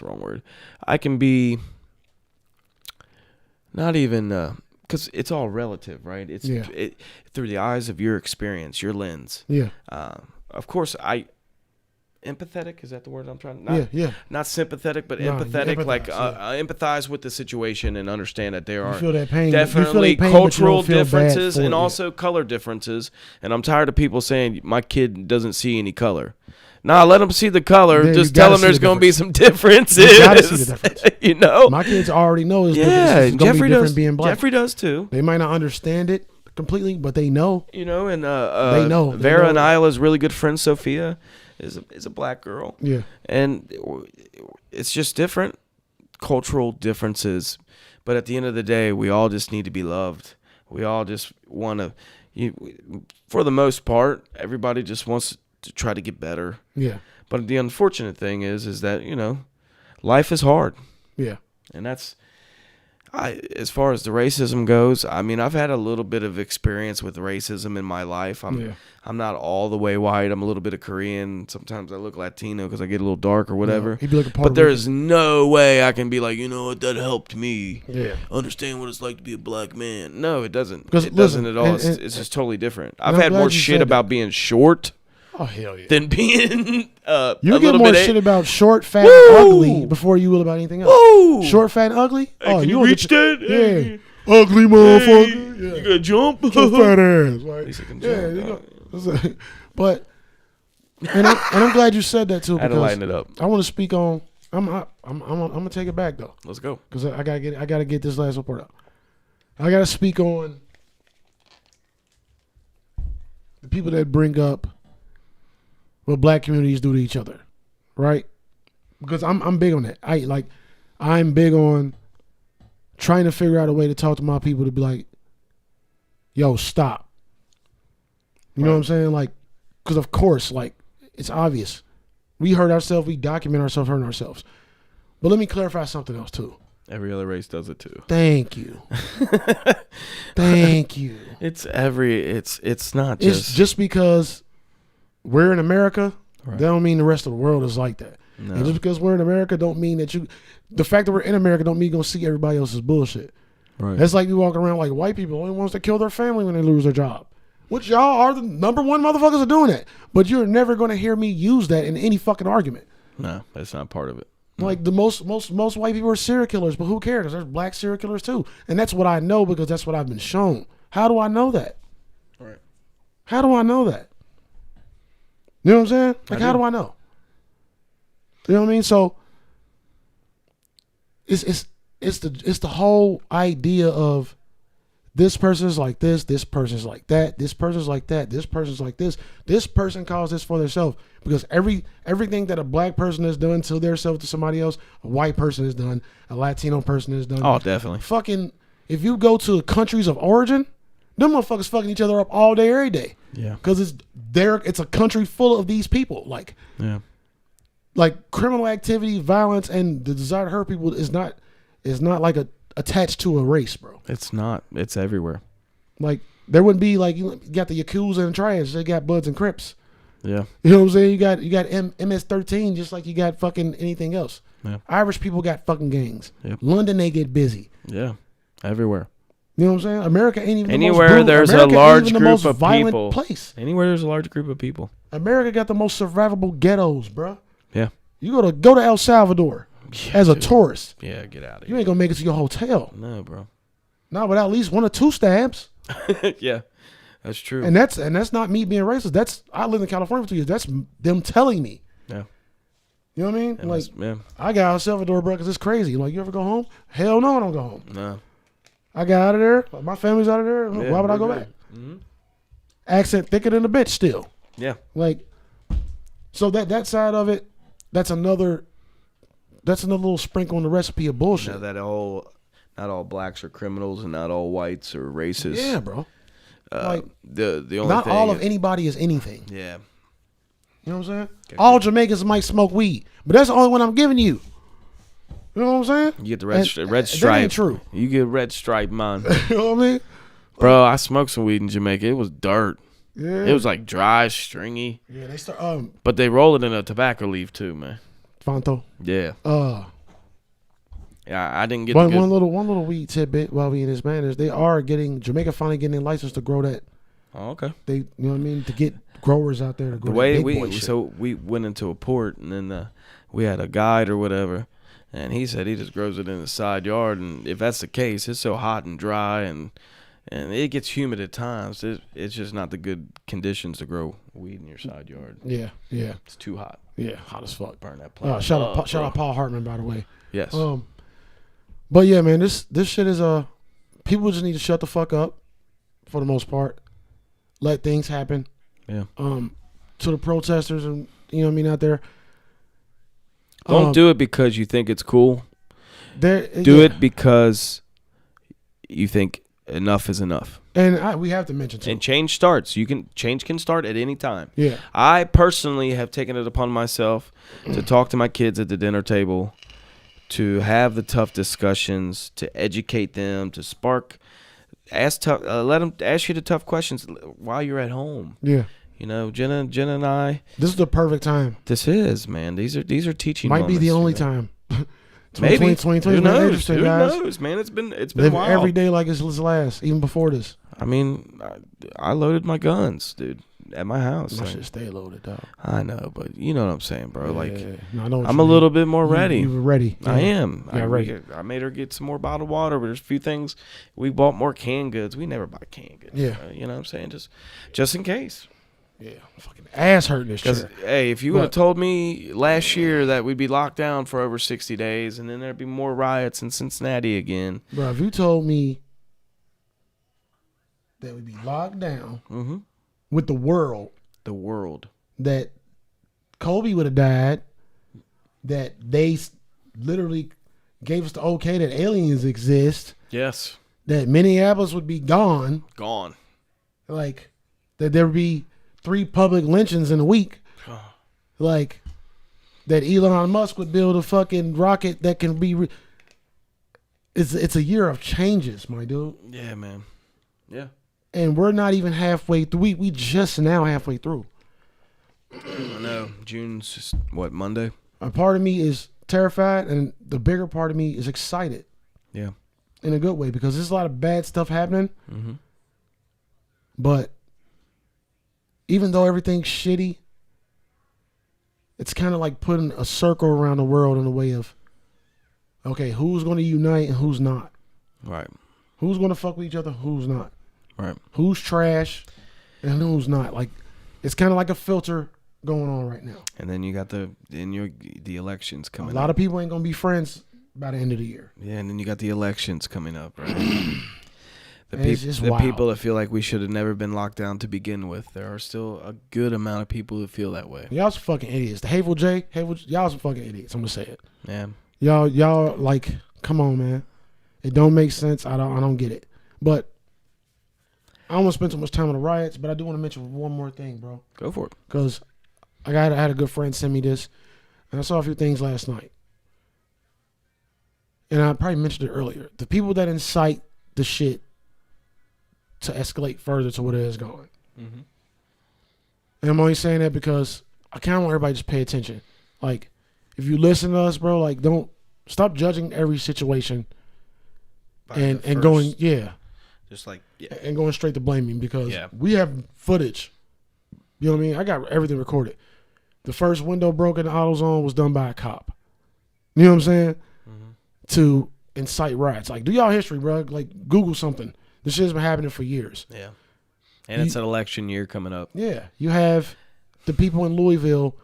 wrong word. I can be not even, because it's all relative, right? It's through the eyes of your experience, your lens. Yeah. Of course, empathetic, is that the word I'm trying to not sympathetic, but empathetic, empathize, like empathize with the situation and understand that there are feel that pain, definitely pain, cultural differences and also color differences. And I'm tired of people saying my kid doesn't see any color. Nah, let them see the color. Just tell them there's going to be some differences. You gotta see the difference. You know, my kids already know it's Jeffrey be does. Being black. Jeffrey does too. They might not understand it completely, but they know. You know, and they know. Vera and Isla's really good friend Sophia is a black girl. Yeah, and it's just different cultural differences. But at the end of the day, we all just need to be loved. We all just want to. For the most part, everybody just wants to try to get better. Yeah. But the unfortunate thing is that, life is hard. Yeah. And that's, as far as the racism goes, I mean, I've had a little bit of experience with racism in my life. I'm not all the way white. I'm a little bit of Korean. Sometimes I look Latino because I get a little dark or whatever. Yeah, but there's no way I can be like, you know what, that helped me understand what it's like to be a black man. No, it doesn't. It doesn't at all. It's just totally different. I've had more shit about being short. Oh, hell yeah. Than being you get more shit about short, fat, and ugly before you will about anything else. Woo! Short, fat, and ugly? Hey, can you reach that? Yeah. Ugly motherfucker. Hey, you gonna jump? Your fat ass. Like, At least I can jump. But, and I'm glad you said that too. I had to lighten it up. I want to speak on, I'm gonna take it back though. Let's go. Because I gotta get this last report out. I gotta speak on the people that bring up what black communities do to each other, right? Because I'm big on that. I'm big on trying to figure out a way to talk to my people to be like, yo, stop. You know what I'm saying? Like, because of course, like, it's obvious. We hurt ourselves. We document ourselves hurting ourselves. But let me clarify something else too. Every other race does it too. Thank you. Thank you. It's not just because we're in America, that don't mean the rest of the world is like that. No. And just because we're in America don't mean that the fact that we're in America don't mean you're going to see everybody else's bullshit. Right. That's like you walk around like white people, the only ones that kill their family when they lose their job. Which y'all are the number one motherfuckers are doing that. But you're never going to hear me use that in any fucking argument. No, that's not part of it. Like the most white people are serial killers, but who cares? Because there's black serial killers too. And that's what I know because that's what I've been shown. How do I know that? Right. How do I know that? You know what I'm saying? Like, how do I know? You know what I mean? So it's the whole idea of this person's like this person's like that, this person's like that, this person's like this person calls this for themselves. Because everything that a black person has done to themselves to somebody else, a white person has done, a Latino person has done. Oh, definitely. Fucking, if you go to countries of origin, Them motherfuckers fucking each other up all day, every day. Yeah. Because it's a country full of these people. Like criminal activity, violence, and the desire to hurt people is not like attached to a race, bro. It's not. It's everywhere. Like there wouldn't be like you got the Yakuza and trash. They got Bloods and Crips. Yeah. You know what I'm saying? You got MS-13 just like you got fucking anything else. Yeah. Irish people got fucking gangs. Yep. London, they get busy. Yeah. Everywhere. You know what I'm saying? America ain't even anywhere the most there's a large the group most of violent people. Place. Anywhere there's a large group of people. America got the most survivable ghettos, bro. Yeah. You go to El Salvador as a tourist. Yeah, get out of here. You ain't gonna make it to your hotel. No, bro. Not without at least 1 or 2 stabs. Yeah, that's true. And that's not me being racist. I lived in California for 2 years. That's them telling me. Yeah. You know what I mean? And like, yeah. I got out of Salvador, bro, because it's crazy. Like, you ever go home? Hell no, I don't go home. No. I got out of there. My family's out of there. Yeah, why would I go good. back? Mm-hmm. Accent thicker than a bitch still. Yeah. Like, so that side of it, that's another little sprinkle on the recipe of bullshit. That not all blacks are criminals and not all whites are racist. Yeah, bro. Like the only not thing all of anybody is anything. Yeah. You know what I'm saying? All Jamaicans might smoke weed, but that's the only one I'm giving you. You know what I'm saying? You get the red stripe. That ain't true. You get red stripe, man. You know what I mean? Bro, I smoked some weed in Jamaica. It was dirt. Yeah. It was like dry, stringy. Yeah, they start But they roll it in a tobacco leaf too, man. Fanto. Yeah. Yeah, I didn't get one little weed tidbit while we in this man is Jamaica finally getting a license to grow that. Oh, okay. They, you know what I mean, to get growers out there to grow The way that big boy shit. we went into a port and then we had a guide or whatever, and he said he just grows it in the side yard, and if that's the case, it's so hot and dry and it gets humid at times. It's just not the good conditions to grow weed in your side yard. Yeah. It's too hot. Yeah, hot as fuck. Burn that plant. Shout out Paul Hartman, by the way. Yes. But yeah, man, this shit is people just need to shut the fuck up for the most part. Let things happen. Yeah. To the protesters and you know what I mean out there. Don't do it because you think it's cool. Do it because you think enough is enough. And we have to mention too. And change starts. Change can start at any time. Yeah. I personally have taken it upon myself to talk to my kids at the dinner table, to have the tough discussions, to educate them, to let them ask you the tough questions while you're at home. Yeah. You know, Jenna and I. This is the perfect time. This is, man. These are teaching. Might moments, be the only you know? time. Maybe 2020 Who knows? interesting, Who guys. knows, man? It's been Live wild. every day like it's last, even before this. I mean, I loaded my guns, dude, at my house. My Like, shit stay loaded, dog. I know, but you know what I'm saying, bro. Like, No, I know what I'm you a mean. little bit more ready. You were ready. I am. Yeah, ready. I made her get some more bottled water, but there's a few things. We bought more canned goods. We never buy canned goods. Yeah. You know what I'm saying? Just in case. Yeah, fucking ass hurting this Because, shit. hey, if you would have told me last year that we'd be locked down for over 60 days and then there'd be more riots in Cincinnati again. Bro, if you told me that we'd be locked down with the world, that Kobe would have died, that they literally gave us the okay that aliens exist, Yes. that Minneapolis would be gone, like that there would be 3 public lynchings in a week, like that Elon Musk would build a fucking rocket that can be. It's a year of changes, my dude. Yeah, man. Yeah. And we're not even halfway through. We just now halfway through. I know. June's just, what, Monday? A part of me is terrified, and the bigger part of me is excited. Yeah. In a good way, because there's a lot of bad stuff happening. But even though everything's shitty, it's kind of like putting a circle around the world in a way of, okay, who's going to unite and who's not? Right. Who's going to fuck with each other? Who's not? Right. Who's trash and who's not? Like, it's kind of like a filter going on right now. And then you got the elections coming up. A lot of people ain't going to be friends by the end of the year. Yeah, and then you got the elections coming up, right? It's just the wild. people that feel like we should have never been locked down to begin with. There are still a good amount of people who feel that way. Y'all some fucking idiots. The Hateful J, y'all some fucking idiots. I'm going to say it. Yeah. Y'all like, come on, man. It don't make sense. I don't get it. But I don't want to spend too much time on the riots, but I do want to mention one more thing, bro. Go for it. Because I had a good friend send me this, and I saw a few things last night. And I probably mentioned it earlier. The people that incite the shit to escalate further to what it has gone. Mm-hmm. And I'm only saying that because I kind of want everybody to just pay attention. Like, if you listen to us, bro, like, don't stop judging every situation and going, just like, and going straight to blaming because we have footage. You know what I mean? I got everything recorded. The first window broken in AutoZone was done by a cop. You know what I'm saying? Mm-hmm. To incite riots. Like, do y'all history, bro. Like, Google something. This shit's been happening for years. Yeah. And it's an election year coming up. Yeah. You have the people in Louisville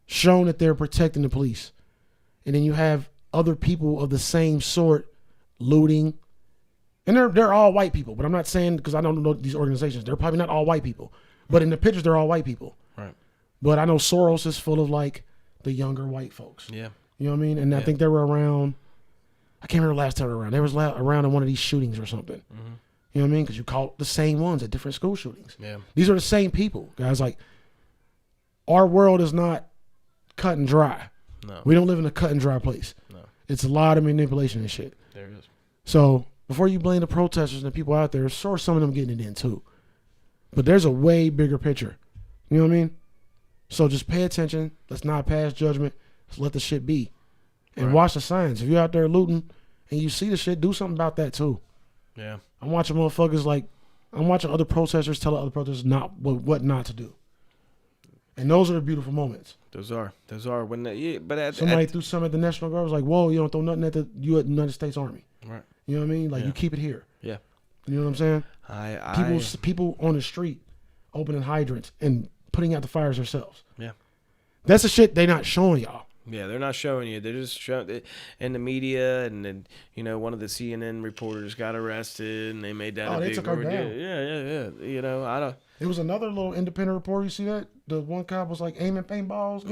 shown that they're protecting the police. And then you have other people of the same sort looting. And they're all white people. But I'm not saying, because I don't know these organizations, they're probably not all white people. But in the pictures, they're all white people. Right. But I know Soros is full of, like, the younger white folks. Yeah. You know what I mean? And I think they were around, I can't remember the last time they were around. They was around in one of these shootings or something. Mm-hmm. You know what I mean? Because you caught the same ones at different school shootings. Yeah. These are the same people. Guys, like, our world is not cut and dry. No. We don't live in a cut and dry place. No. It's a lot of manipulation and shit. There it is. So, before you blame the protesters and the people out there, sure, some of them getting it in too. But there's a way bigger picture. You know what I mean? So just pay attention. Let's not pass judgment. Let's let the shit be. And watch the signs. If you're out there looting and you see the shit, do something about that too. Yeah. I'm watching motherfuckers I'm watching other protesters tell other protesters what not to do. And those are the beautiful moments. Those are when somebody threw something at the National Guard was like, whoa, you don't throw nothing at the United States Army. Right. You know what I mean? Like, you keep it here. Yeah. You know what I'm saying? People on the street opening hydrants and putting out the fires themselves. Yeah. That's the shit they not showing y'all. Yeah, they're not showing you. They're just showing it in the media, and then one of the CNN reporters got arrested, and they made that. They took her down. Yeah. I don't. It was another little independent reporter. You see that? The one cop was like aiming paintballs.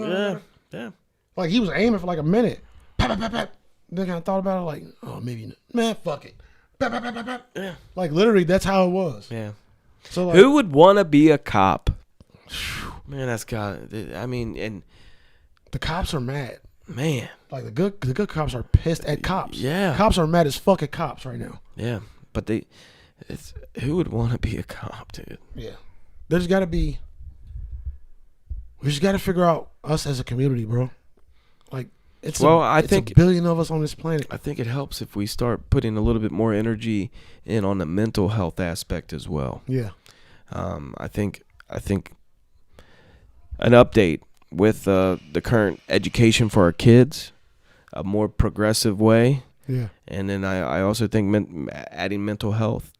Yeah. Like he was aiming for like a minute. Pap, pap, pap, pap. Then I thought about it, like, oh, maybe not. Man, fuck it. Pap, pap, pap, pap, pap. Yeah. Like literally, that's how it was. Yeah. So like, who would want to be a cop? Man, that's got. I mean, and the cops are mad. Man, like the good cops are pissed at cops. Yeah, cops are mad as fuck at cops right now. Yeah, but who would want to be a cop, dude? Yeah, there's got to be. We just got to figure out us as a community, bro. Like it's I think a billion of us on this planet. I think it helps if we start putting a little bit more energy in on the mental health aspect as well. Yeah, I think an update with the current education for our kids, a more progressive way. Yeah. And then I also think adding mental health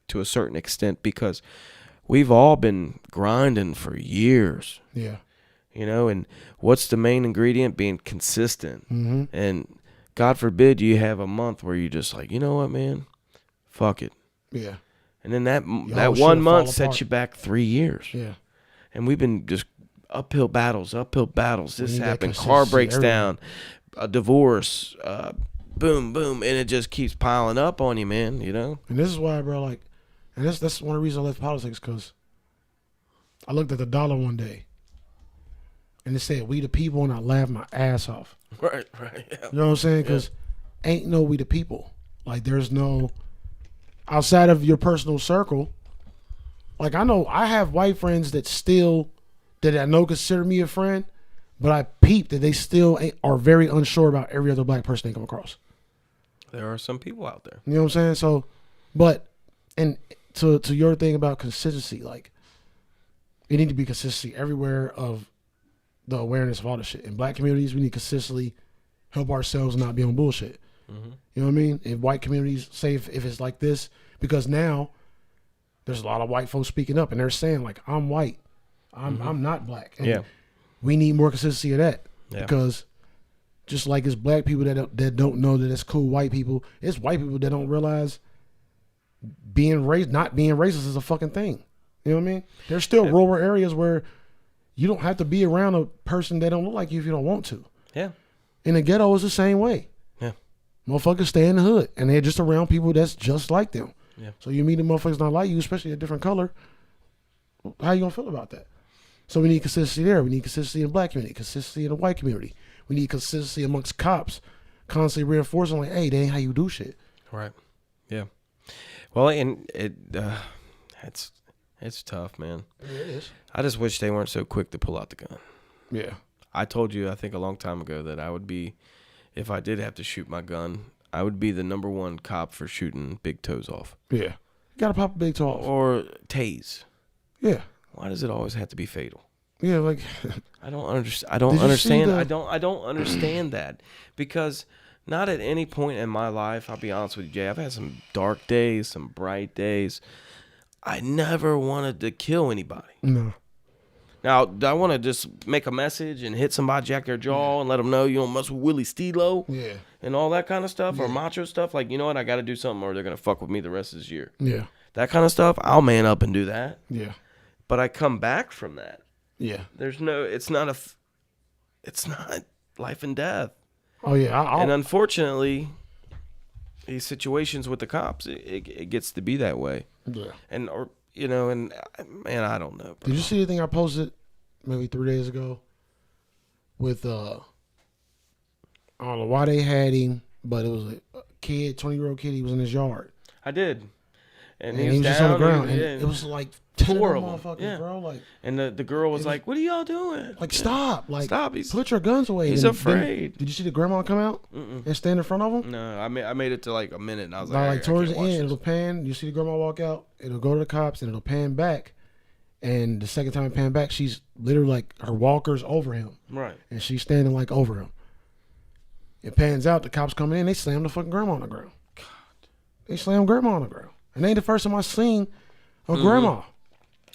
to a certain extent, because we've all been grinding for years. Yeah. And what's the main ingredient? Being consistent. Mm-hmm. And God forbid you have a month where you're just like, you know what, man? Fuck it. Yeah. And then that 1 month sets you back 3 years. Yeah. And we've been just uphill battles. This happened. Car breaks down. A divorce. Boom, boom. And it just keeps piling up on you, man, And this is why, bro, like, and that's one of the reasons I left politics, because I looked at the dollar one day and it said, we the people, and I laughed my ass off. Right, yeah. You know what I'm saying? Because ain't no we the people. Like, there's no, outside of your personal circle, like, I know I have white friends that I know consider me a friend, but I peep that they still are very unsure about every other black person they come across. There are some people out there. You know what I'm saying? So, but, and to your thing about consistency, like, it need to be consistency everywhere of the awareness of all this shit. In black communities, we need to consistently help ourselves and not be on bullshit. Mm-hmm. You know what I mean? In white communities, say if it's like this, because now there's a lot of white folks speaking up and they're saying, like, I'm white. I'm not black. And we need more consistency of that. Yeah. Because just like it's black people that don't know that it's cool white people, it's white people that don't realize not being racist is a fucking thing. You know what I mean? There's still rural areas where you don't have to be around a person that don't look like you if you don't want to. Yeah. In the ghetto, it's the same way. Yeah. Motherfuckers stay in the hood and they're just around people that's just like them. Yeah. So you meet a motherfuckers not like you, especially a different color. How you gonna feel about that? So we need consistency there. We need consistency in the black community, consistency in the white community. We need consistency amongst cops, constantly reinforcing like, hey, that ain't how you do shit. Right. Yeah. Well, and it's tough, man. Yeah, it is. I just wish they weren't so quick to pull out the gun. Yeah. I told you, I think a long time ago, that I would be, if I did have to shoot my gun, I would be the number one cop for shooting big toes off. Yeah. You gotta pop a big toe off. Or tase. Yeah. Why does it always have to be fatal? Yeah, like I don't understand. I don't understand. I don't understand that, because not at any point in my life, I'll be honest with you, Jay, I've had some dark days, some bright days. I never wanted to kill anybody. No. Now, do I want to just make a message and hit somebody, jack their jaw, and let them know you don't mess with Willie Steelo? Yeah. And all that kind of stuff, or macho stuff? Like, you know what? I got to do something or they're going to fuck with me the rest of this year. Yeah. That kind of stuff, I'll man up and do that. Yeah. But I come back from that. Yeah. There's no, it's not life and death. Oh, yeah. And unfortunately, these situations with the cops, it gets to be that way. Yeah. And, or, you know, and man, I don't know, bro. Did you see the thing I posted maybe 3 days ago with, I don't know why they had him, but it was a kid, 20-year-old kid, he was in his yard. I did. And he he was was just down, on the ground. and And it was like 10 four of of them them, motherfuckers, yeah. bro. Like, and the girl was like, what are y'all doing? like, stop. Like, Stop. Put your guns away. He's And afraid. Then, did you see the grandma come out and stand in front of him? No, I made it to like a minute, and I was Like, like, towards the I can't end, watch it'll pan. You see the grandma walk out. It'll go to the cops, and it'll pan back. And the second time it pan back, she's literally like her walker's over him. Right. And she's standing like over him. It pans out, the cops coming in, they slam the fucking grandma on the ground. God. They slam grandma on the ground. And they ain't the first time I seen a grandma.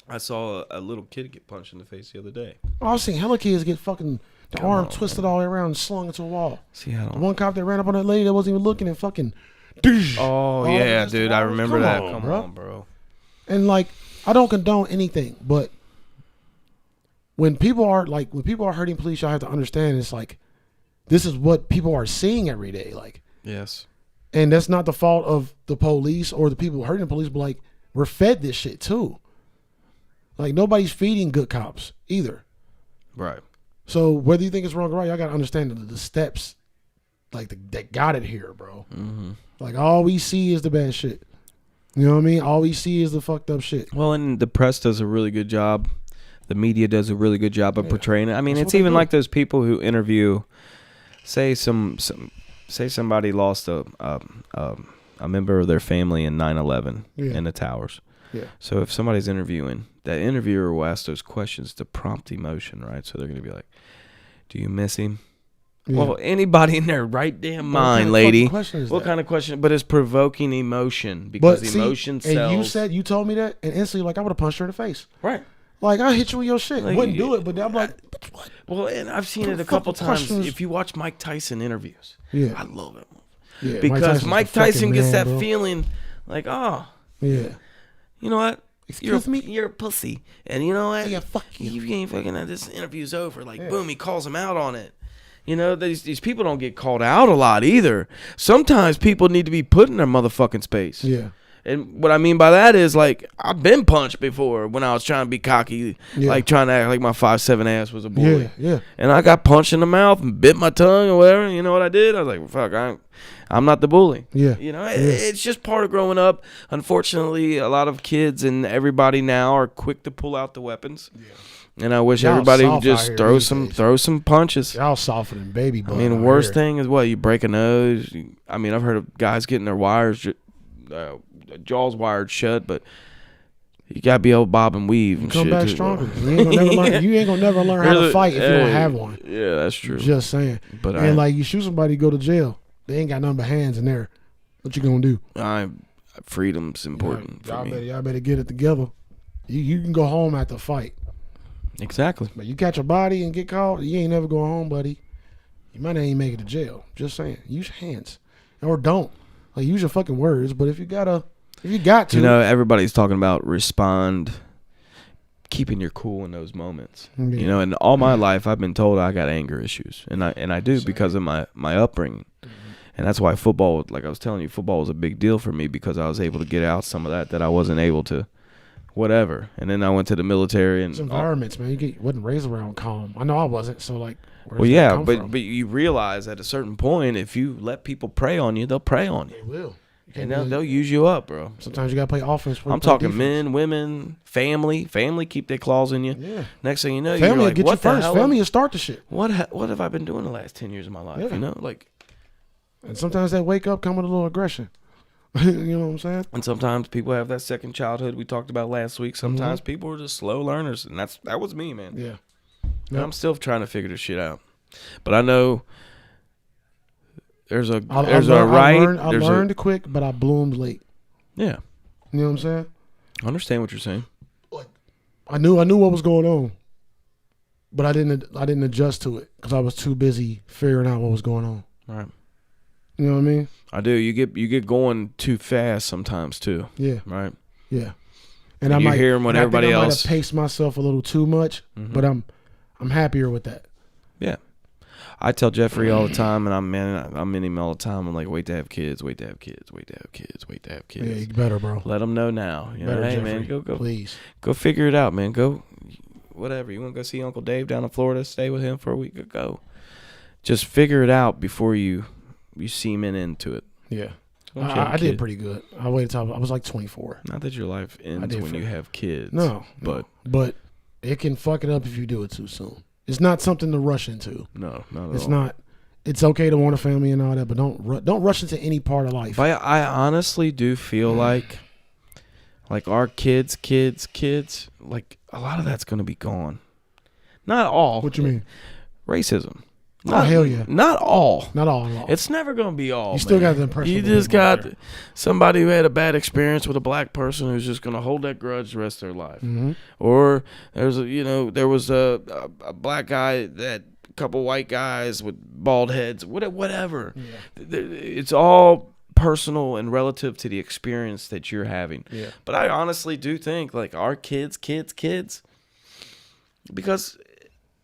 I saw a little kid get punched in the face the other day. Oh, I've seen hella kids get fucking the arm twisted all the way around and slung into a wall. See, I don't. The one cop that ran up on that lady that wasn't even looking and fucking. Oh yeah, dude, I remember that. Come on, bro. And like, I don't condone anything, but when people are hurting police, y'all have to understand it's like this is what people are seeing every day. Like, yes, and that's not the fault of the police or the people hurting the police, but like we're fed this shit too. Like nobody's feeding good cops either. Right. So whether you think it's wrong or right, y'all gotta understand the steps, like that got it here, bro. Mm-hmm. Like all we see is the bad shit. You know what I mean? All we see is the fucked up shit. Well, and the press does a really good job. The media does a really good job of portraying it. I mean, That's it's what they even do. like those people who interview. Say somebody lost a member of their family in 9/11 in the towers. Yeah. So if somebody's interviewing, that interviewer will ask those questions to prompt emotion, right? So they're going to be like, "Do you miss him?" Yeah. Well, anybody in their right damn mind, lady. What kind of question? But it's provoking emotion because emotion sells. And you told me that, and instantly, like, I would have punched her in the face. Right. Like, I hit you with your shit. Like, Wouldn't do it, but I'm like, what? Well, and I've seen it a Fucking couple times. questions. If you watch Mike Tyson interviews, Yeah. I love it. Yeah, Because Mike Tyson gets that feeling. feeling like, oh, Yeah. you know what? Excuse me? You're a pussy. And you know what? Yeah, fuck you. You ain't fucking, this interview's over. Like, boom, he calls him out on it. You know, these people don't get called out a lot either. Sometimes people need to be put in their motherfucking space. Yeah. And what I mean by that is, like, I've been punched before when I was trying to be cocky, like trying to act like my 5'7" ass was a bully. Yeah. And I got punched in the mouth and bit my tongue or whatever. You know what I did? I was like, fuck, I'm not the bully. Yeah. You know, it's just part of growing up. Unfortunately, a lot of kids and everybody now are quick to pull out the weapons. Yeah. And I wish everybody would just throw some punches. Y'all softer than baby butt. I mean, the worst thing is what? You break a nose. I mean, I've heard of guys getting their wires, jaws wired shut, but you gotta be able to bob and weave and come shit. back stronger. You ain't gonna never learn how to fight if you don't have one. Yeah, that's true. Just saying. But like you shoot somebody, go to jail. They ain't got nothing but hands in there. What you gonna do? Freedom's important for me. Y'all better get it together. You can go home after a fight. Exactly. But you catch a body and get caught, you ain't never going home, buddy. You might not even make it to jail. Just saying. Use your hands. Or don't. Like, use your fucking words. But if you got to. You know, everybody's talking about keeping your cool in those moments. Yeah. You know, and all my life I've been told I got anger issues. And I do because of my upbringing. And that's why football, like I was telling you, football was a big deal for me because I was able to get out some of that I wasn't able to, whatever. And then I went to the military and it's environments, man. You wasn't raised around calm. I know I wasn't. So like, well, yeah, but you realize at a certain point, if you let people prey on you, they'll prey on you. They will. And they'll use you up, bro. Sometimes you gotta play offense. I'm talking men, women, family. Family keep their claws in you. Yeah. Next thing you know, family you're like, get what you first. hell? Family will start the shit. What have I been doing the last 10 years of my life? Yeah. You know, like. And sometimes that wake up come with a little aggression. You know what I'm saying? And sometimes people have that second childhood we talked about last week. Sometimes people are just slow learners, and that was me, man. Yeah. And I'm still trying to figure this shit out, but I know. I learned quick, but I bloomed late. Yeah. You know what I'm saying? I understand what you're saying. I knew what was going on, but I didn't adjust to it because I was too busy figuring out what was going on. Right. You know what I mean? I do. You get going too fast sometimes too. Yeah. Right. Yeah. And I might hear when everybody else might have paced myself a little too much, but I'm happier with that. Yeah. I tell Jeffrey all the time, and I'm in him all the time. I'm like, wait to have kids, wait to have kids, wait to have kids, wait to have kids. Yeah, you better, bro. Let them know now. You know, hey, Jeffrey, man, go, please. Go figure it out, man. Go, whatever. You want to go see Uncle Dave down in Florida? Stay with him for a week. Go. Just figure it out before you semen into it. Yeah. I did pretty good. I waited till I was like 24. Not that your life ends when you have kids. No. But it can fuck it up if you do it too soon. It's not something to rush into. No, not at all. It's not. It's okay to want a family and all that, but don't rush into any part of life. But I honestly do feel like our kids, like a lot of that's going to be gone. Not all. What you mean? Racism. Hell yeah. Not all. Not all. It's never going to be all. You still got the impression. You just got somebody who had a bad experience with a black person who's just going to hold that grudge the rest of their life. Mm-hmm. Or there was a black guy that a couple white guys with bald heads, whatever. Yeah. It's all personal and relative to the experience that you're having. Yeah. But I honestly do think like our kids, because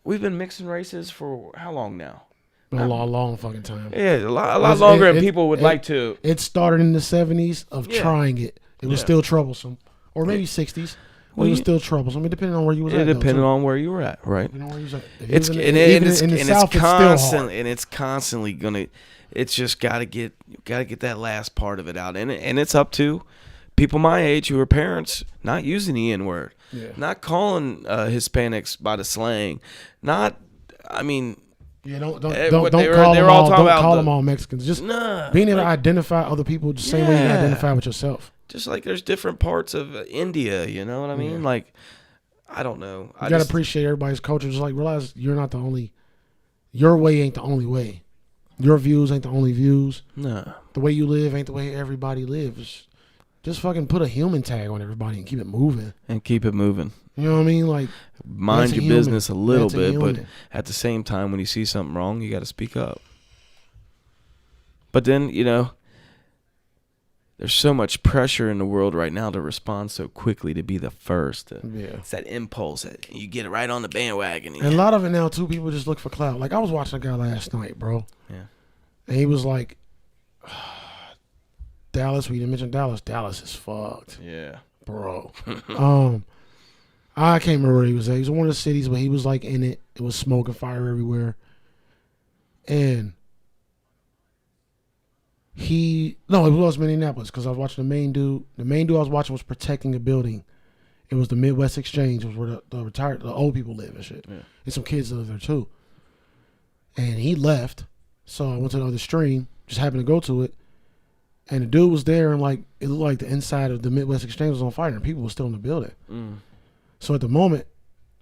we've been mixing races for how long now? A long fucking time. Yeah, a lot longer than people would like to. It started in the 70s of trying it. It was still troublesome. Or maybe 60s. It was still troublesome. It depended on where you was at. It depended on where you were at, right? It's constantly gonna. It's just gotta get that last part of it out, and it's up to people my age who are parents not using the N-word, not calling Hispanics by the slang, don't call them all Mexicans. Just being able to identify other people the same way you identify with yourself. Just like there's different parts of India, you know what I mean? Like, I don't know. You gotta appreciate everybody's culture. Just like realize you're not the only. Your way ain't the only way. Your views ain't the only views. No. The way you live ain't the way everybody lives. Just fucking put a human tag on everybody and keep it moving. You know what I mean? Like, mind your business a little bit, but at the same time, when you see something wrong, you got to speak up. But then, there's so much pressure in the world right now to respond so quickly, to be the first. It's that impulse. You get it right on the bandwagon. And a lot of it now, too, people just look for clout. Like, I was watching a guy last night, bro. Yeah. And he was like, Dallas, we didn't mention Dallas. Dallas is fucked. Yeah. Bro. I can't remember where he was at. He was in one of the cities, but he was like in it. It was smoke and fire everywhere. And it was Minneapolis because I was watching the main dude. The main dude I was watching was protecting a building. It was the Midwest Exchange. It was where the old people live and shit. Yeah. And some kids live there too. And he left. So I went to the other stream, just happened to go to it. And the dude was there and like, it looked like the inside of the Midwest Exchange was on fire and people were still in the building. Mm. So at the moment,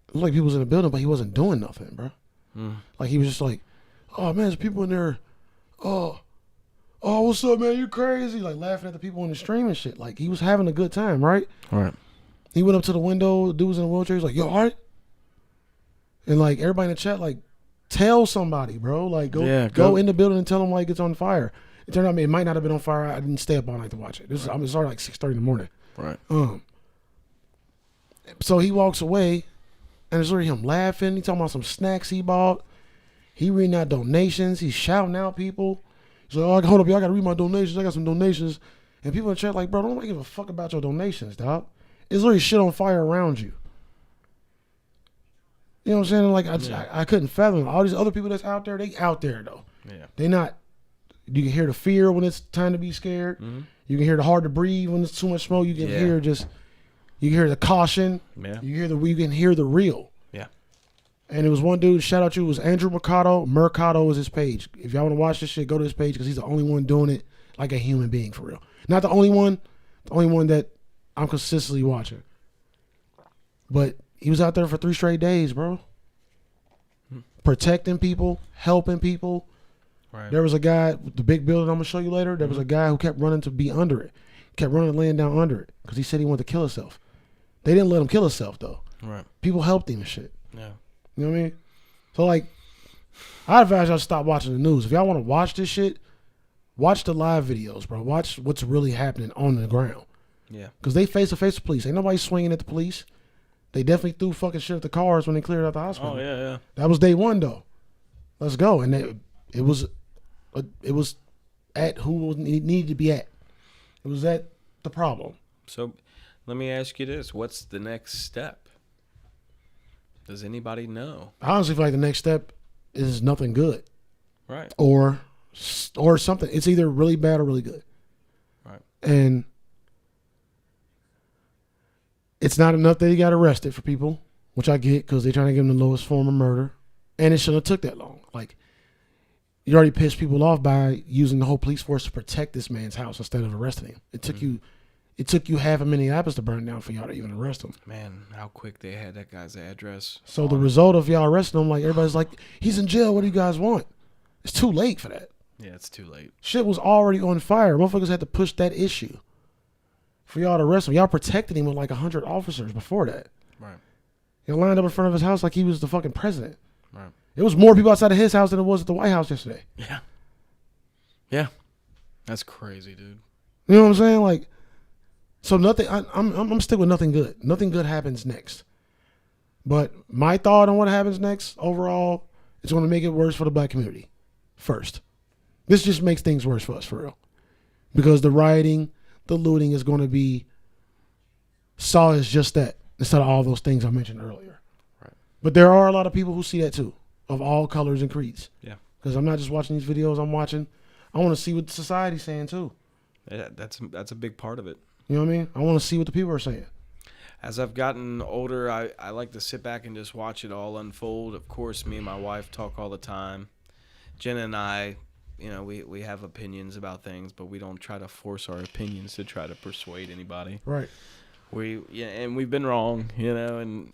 it looked like people was in the building, but he wasn't doing nothing, bro. Mm. Like he was just like, oh man, there's people in there. Oh, what's up, man? You crazy? Like laughing at the people in the stream and shit. Like he was having a good time, right? All right. He went up to the window. The dude was in a wheelchair. He was like, yo, all right? And like everybody in the chat, like, tell somebody, bro. Like go in the building and tell them like it's on fire. It turned out it might not have been on fire. I didn't stay up all night to watch it. It started like 6:30 in the morning. Right. So he walks away, and it's already him laughing. He talking about some snacks he bought. He reading out donations. He's shouting out people. He's like, oh, hold up, y'all got to read my donations. I got some donations. And people in chat like, bro, don't give a fuck about your donations, dog. It's literally shit on fire around you. You know what I'm saying? Like, I couldn't fathom all these other people that's out there. They out there, though. Yeah. They not. You can hear the fear when it's time to be scared. Mm-hmm. You can hear the hard to breathe when it's too much smoke. You can hear you can hear the caution. Yeah. You can hear the real. Yeah. And it was one dude, shout out to you, it was Andrew Mercado. Mercado is his page. If y'all want to watch this shit, go to his page because he's the only one doing it like a human being for real. Not the only one that I'm consistently watching. But he was out there for 3 straight days, bro. Protecting people, helping people. Right. There was a guy, the big building I'm going to show you later, there was a guy who kept running to be under it. Kept running and laying down under it because he said he wanted to kill himself. They didn't let him kill himself, though. Right. People helped him and shit. Yeah. You know what I mean? So, like, I advise y'all to stop watching the news. If y'all want to watch this shit, watch the live videos, bro. Watch what's really happening on the ground. Yeah. Because they face-to-face with police. Ain't nobody swinging at the police. They definitely threw fucking shit at the cars when they cleared out the hospital. Oh, yeah, yeah. That was day one, though. Let's go. And it was at who it needed to be at. It was at the problem. So let me ask you this. What's the next step? Does anybody know? I honestly feel like the next step is nothing good. Right. Or something. It's either really bad or really good. Right. And it's not enough that he got arrested for people, which I get because they're trying to give him the lowest form of murder. And it shouldn't have took that long. Like, you already pissed people off by using the whole police force to protect this man's house instead of arresting him. It took you half a Minneapolis to burn down for y'all to even arrest him. Man, how quick they had that guy's address. So the result of y'all arresting him, like, everybody's like, he's in jail. What do you guys want? It's too late for that. Yeah, it's too late. Shit was already on fire. Motherfuckers had to push that issue for y'all to arrest him. Y'all protected him with like 100 officers before that. Right. Y'all lined up in front of his house like he was the fucking president. Right. It was more people outside of his house than it was at the White House yesterday. Yeah. Yeah. That's crazy, dude. You know what I'm saying? Like, so nothing. I'm stick with nothing good. Nothing good happens next. But my thought on what happens next overall, it's going to make it worse for the black community. First, this just makes things worse for us for real, because the rioting, the looting is going to be saw as just that instead of all those things I mentioned earlier. Right. But there are a lot of people who see that too, of all colors and creeds. Yeah. Because I'm not just watching these videos. I want to see what society's saying too. Yeah, that's a big part of it. You know what I mean? I want to see what the people are saying. As I've gotten older, I like to sit back and just watch it all unfold. Of course, me and my wife talk all the time. Jenna and I, you know, we have opinions about things, but we don't try to force our opinions to try to persuade anybody. Right. And we've been wrong, you know, and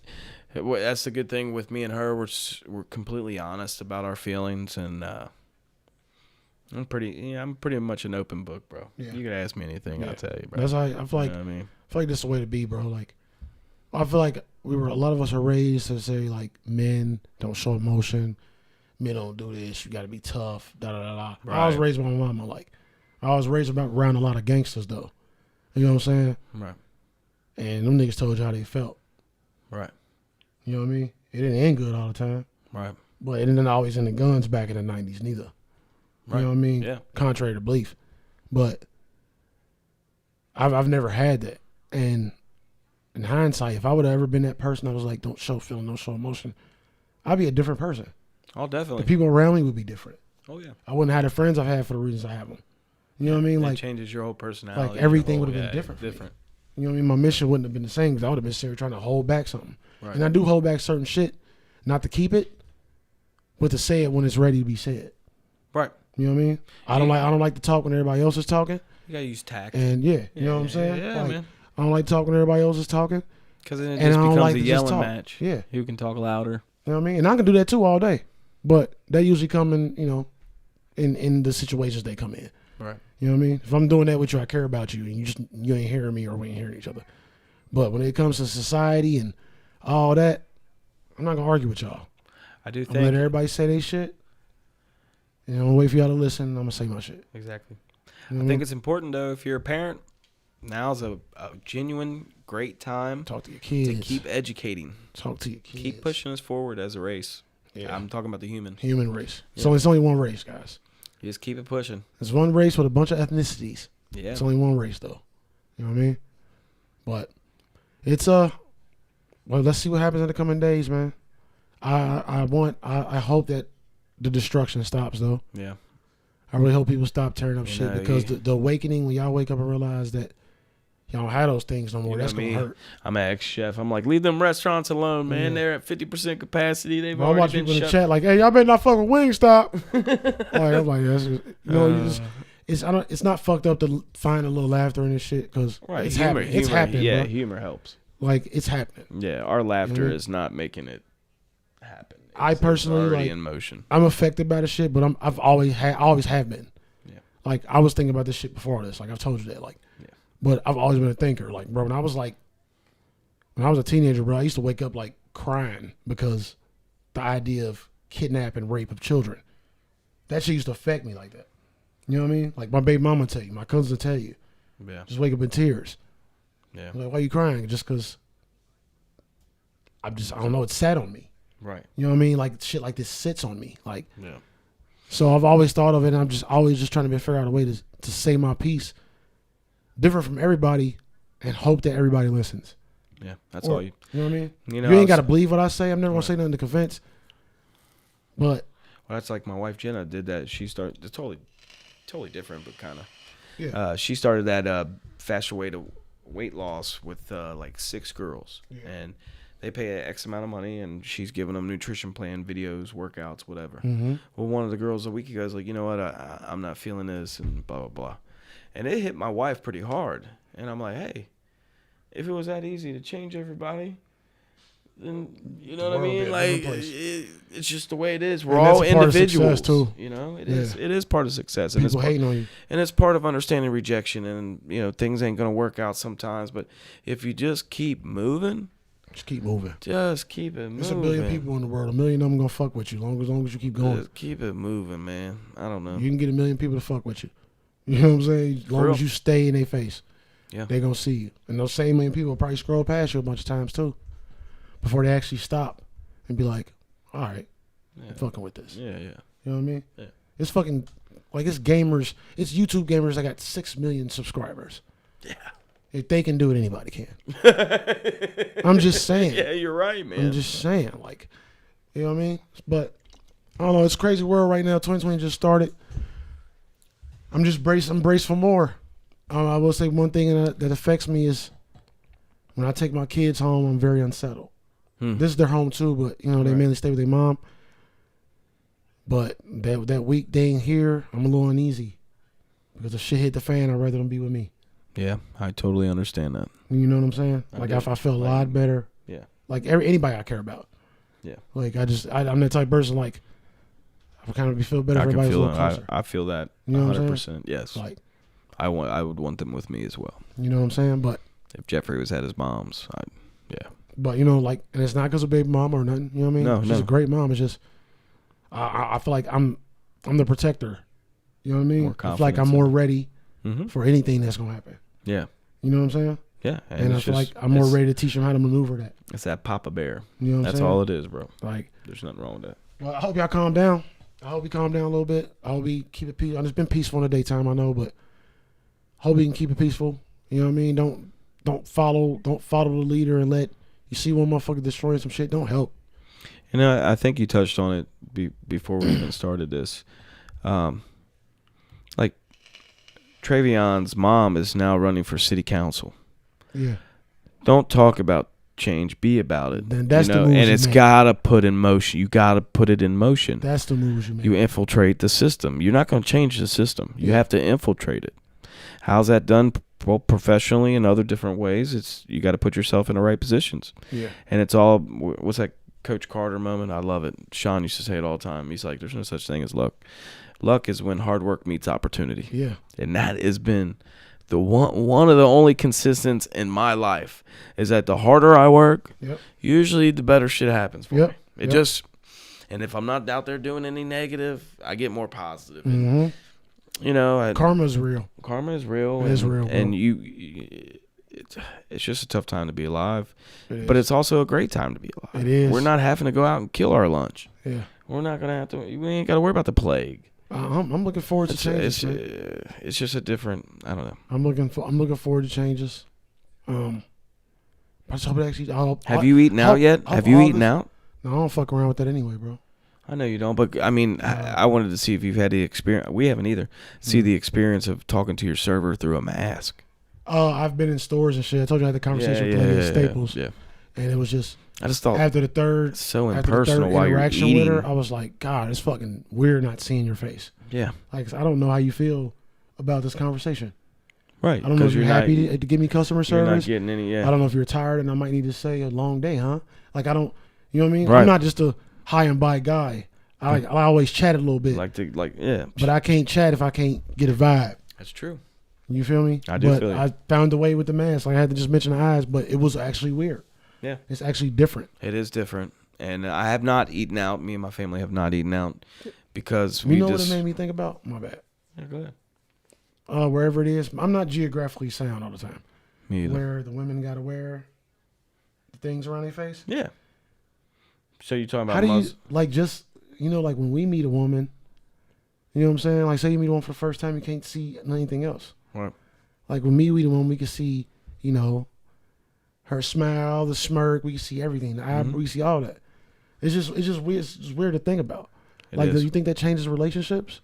that's the good thing with me and her. We're completely honest about our feelings, and I'm pretty much an open book, bro. Yeah. You can ask me anything, I'll tell you, bro. That's how I feel like. You know what I mean? I feel like that's the way to be, bro. Like, I feel like a lot of us are raised to say like men don't show emotion, men don't do this. You got to be tough. Da da da da. Right. I was raised by my mama like. I was raised around a lot of gangsters though. You know what I'm saying? Right. And them niggas told you how they felt. Right. You know what I mean? It didn't end good all the time. Right. But it didn't always end the guns back in the 90s neither. Right. You know what I mean? Yeah. Contrary to belief. But I've never had that. And in hindsight, if I would have ever been that person that was like, don't show feeling, don't show emotion, I'd be a different person. Oh, definitely. The people around me would be different. Oh, yeah. I wouldn't have the friends I've had for the reasons I have them. You know what I mean? Like, it changes your whole personality. Like everything would have been different. Different. You know what I mean? My mission wouldn't have been the same because I would have been sitting trying to hold back something. Right. And I do hold back certain shit, not to keep it, but to say it when it's ready to be said. Right. You know what I mean? I don't like to talk when everybody else is talking. You gotta use tact. And you know what I'm saying? Yeah, like, man. I don't like to talk when everybody else is talking. Because then it just becomes a yelling match. Yeah. Who can talk louder? You know what I mean? And I can do that too all day. But that usually come in, you know, in the situations they come in. Right. You know what I mean? If I'm doing that with you, I care about you, and you ain't hearing me or we ain't hearing each other. But when it comes to society and all that, I'm not gonna argue with y'all. I do think I'm gonna let everybody say their shit. And I'm gonna wait for y'all to listen. I'm gonna say my shit. Exactly. You know I think it's important though. If you're a parent, now's a genuine great time. Talk to your kids. To keep educating. Talk to your kids. Keep pushing us forward as a race. Yeah. I'm talking about the human race. Yeah. So it's only one race, guys. You just keep it pushing. It's one race with a bunch of ethnicities. Yeah. It's only one race though. You know what I mean? But it's well, let's see what happens in the coming days, man. I hope that the destruction stops though. Yeah. I really hope people stop tearing up shit because the awakening, when y'all wake up and realize that y'all don't have those things no more, that's gonna hurt. I'm an ex-chef. I'm like, leave them restaurants alone, man. They're at 50% capacity. They've already watch people in the chat like, hey, y'all better not fuck with Wingstop. I'm like, that's just, it's not fucked up to find a little laughter in this shit because it's happening. It's happening. Yeah, bro. humor helps. Like it's happening. Yeah, our laughter is not making it happen. I personally already in motion. I'm affected by the shit, but I've always have been. Yeah. Like I was thinking about this shit before this. Like I've told you that. Like, but I've always been a thinker. Like, bro, when I was a teenager, bro, I used to wake up like crying because the idea of kidnap and rape of children, that shit used to affect me like that. You know what I mean? Like my baby mama tell you, my cousins will tell you. Yeah. Just wake up in tears. Yeah. I'm like, why are you crying? Just because I don't know. It's sat on me. Right. You know what I mean? Like shit like this sits on me. Like, yeah. So I've always thought of it, and I'm just always trying to figure out a way to say my piece different from everybody and hope that everybody listens. Yeah, that's all you. You know what I mean? You know, you ain't got to believe what I say. I'm never going to say nothing to convince. But. Well, that's like my wife, Jenna, did that. She started, it's totally different, but kind of. Yeah. She started that faster way to weight loss with like 6 girls. Yeah. And they pay an X amount of money, and she's giving them nutrition plan videos, workouts, whatever. Mm-hmm. Well, one of the girls a week ago was like, you know what, I'm not feeling this, and blah, blah, blah. And it hit my wife pretty hard. And I'm like, hey, if it was that easy to change everybody, then, you know what I mean? Like, it's just the way it is. We're all individuals. Too. You know, it is part of success. And people hating on you. And it's part of understanding rejection. And, you know, things ain't going to work out sometimes. But if you just keep moving. Just keep moving. Just keep it moving. There's 1 billion people in the world. 1 million of them gonna fuck with you as long as you keep going. Just keep it moving, man. I don't know. You can get 1 million people to fuck with you. You know what I'm saying? As long as you stay in their face, they gonna see you. And those same 1 million people will probably scroll past you a bunch of times too, before they actually stop and be like, "All right, I'm fucking with this." Yeah, yeah. You know what I mean? Yeah. It's fucking like it's gamers. It's YouTube gamers that got 6 million subscribers. Yeah. If they can do it, anybody can. I'm just saying. Yeah, you're right, man. I'm just saying, like, you know what I mean? But I don't know. It's a crazy world right now. 2020 just started. I'm braced for more. I will say one thing that affects me is when I take my kids home, I'm very unsettled. This is their home too, but you know they mainly stay with their mom. But that week they ain't here, I'm a little uneasy because if shit hit the fan, I'd rather them be with me. Yeah, I totally understand that. You know what I'm saying? Like if I feel a lot better. Yeah. Like anybody I care about. Yeah. Like I'm that type of person. Like I kind of feel better. I if can feel it. I feel that 100%. Yes. Like I would want them with me as well. You know what I'm saying? But if Jeffrey was at his mom's, But you know, like, and it's not because of baby mama or nothing. You know what I mean? No, she's a great mom. It's just I feel like I'm the protector. You know what I mean? I feel like I'm more ready for anything that's gonna happen. Yeah. You know what I'm saying? Yeah. And I feel like I'm more ready to teach them how to maneuver that. It's that Papa Bear. You know what I'm saying? That's all it is, bro. Like, there's nothing wrong with that. Well, I hope y'all calm down. I hope you calm down a little bit. I hope we keep it peaceful. It's been peaceful in the daytime, I know, but hope we can keep it peaceful. You know what I mean? Don't follow the leader and let you see one motherfucker destroying some shit. Don't help. You know, I think you touched on it before we even started this. Like Travion's mom is now running for city council. Yeah. Don't talk about change, be about it. Then that's the moves and it's gotta put in motion. You gotta put it in motion. That's the moves you make. You infiltrate the system. You're not gonna change the system. You have to infiltrate it. How's that done? Well, professionally in other different ways. It's you got to put yourself in the right positions. Yeah. And it's all what's that Coach Carter moment? I love it. Sean used to say it all the time. He's like, "There's no such thing as luck. Luck is when hard work meets opportunity." Yeah. And that has been the one of the only consistents in my life is that the harder I work, usually the better shit happens for me. It just, and if I'm not out there doing any negative, I get more positive. Mm-hmm. You know, karma is real. Karma is real. It is real, bro. And it's just a tough time to be alive, but it's also a great time to be alive. It is. We're not having to go out and kill our lunch. Yeah. We're not gonna have to. We ain't got to worry about the plague. I'm looking forward to changes. It's just a different. I don't know. I'm looking forward to changes. I just hope it actually. Have you eaten out yet? Have you eaten out? No, I don't fuck around with that anyway, bro. I know you don't, but I mean, I wanted to see if you've had the experience. We haven't either. See the experience of talking to your server through a mask. I've been in stores and shit. I told you I had the conversation with lady at Staples. Yeah. And it was just. I just thought after the third impersonal while you're eating. With her, I was like, God, it's fucking weird not seeing your face. Yeah. Like, I don't know how you feel about this conversation. Right. I don't know if you're happy to give me customer service. You're not getting any. Yeah. I don't know if you're tired and I might need to say a long day, huh? Like, I don't. You know what I mean? Right. I'm not just a high and by guy. I always chat a little bit. Yeah. But I can't chat if I can't get a vibe. That's true. You feel me? I do feel you. I found a way with the mask. Like, I had to just mention the eyes, but it was actually weird. Yeah. It's actually different. It is different. And I have not eaten out. Me and my family have not eaten out because you know what it made me think about? My bad. Yeah, go ahead. Wherever it is. I'm not geographically sound all the time. Me either. Where the women got to wear the things around their face. Yeah. So you're talking about how do you, like, just, like when we meet a woman, you know what I'm saying? Like, say you meet a woman for the first time, you can't see anything else. Right. Like, when we meet a woman, we can see, her smile, the smirk, we can see everything. The eyebrow, we see all that. It's just weird. It's just weird to think about. Do you think that changes relationships?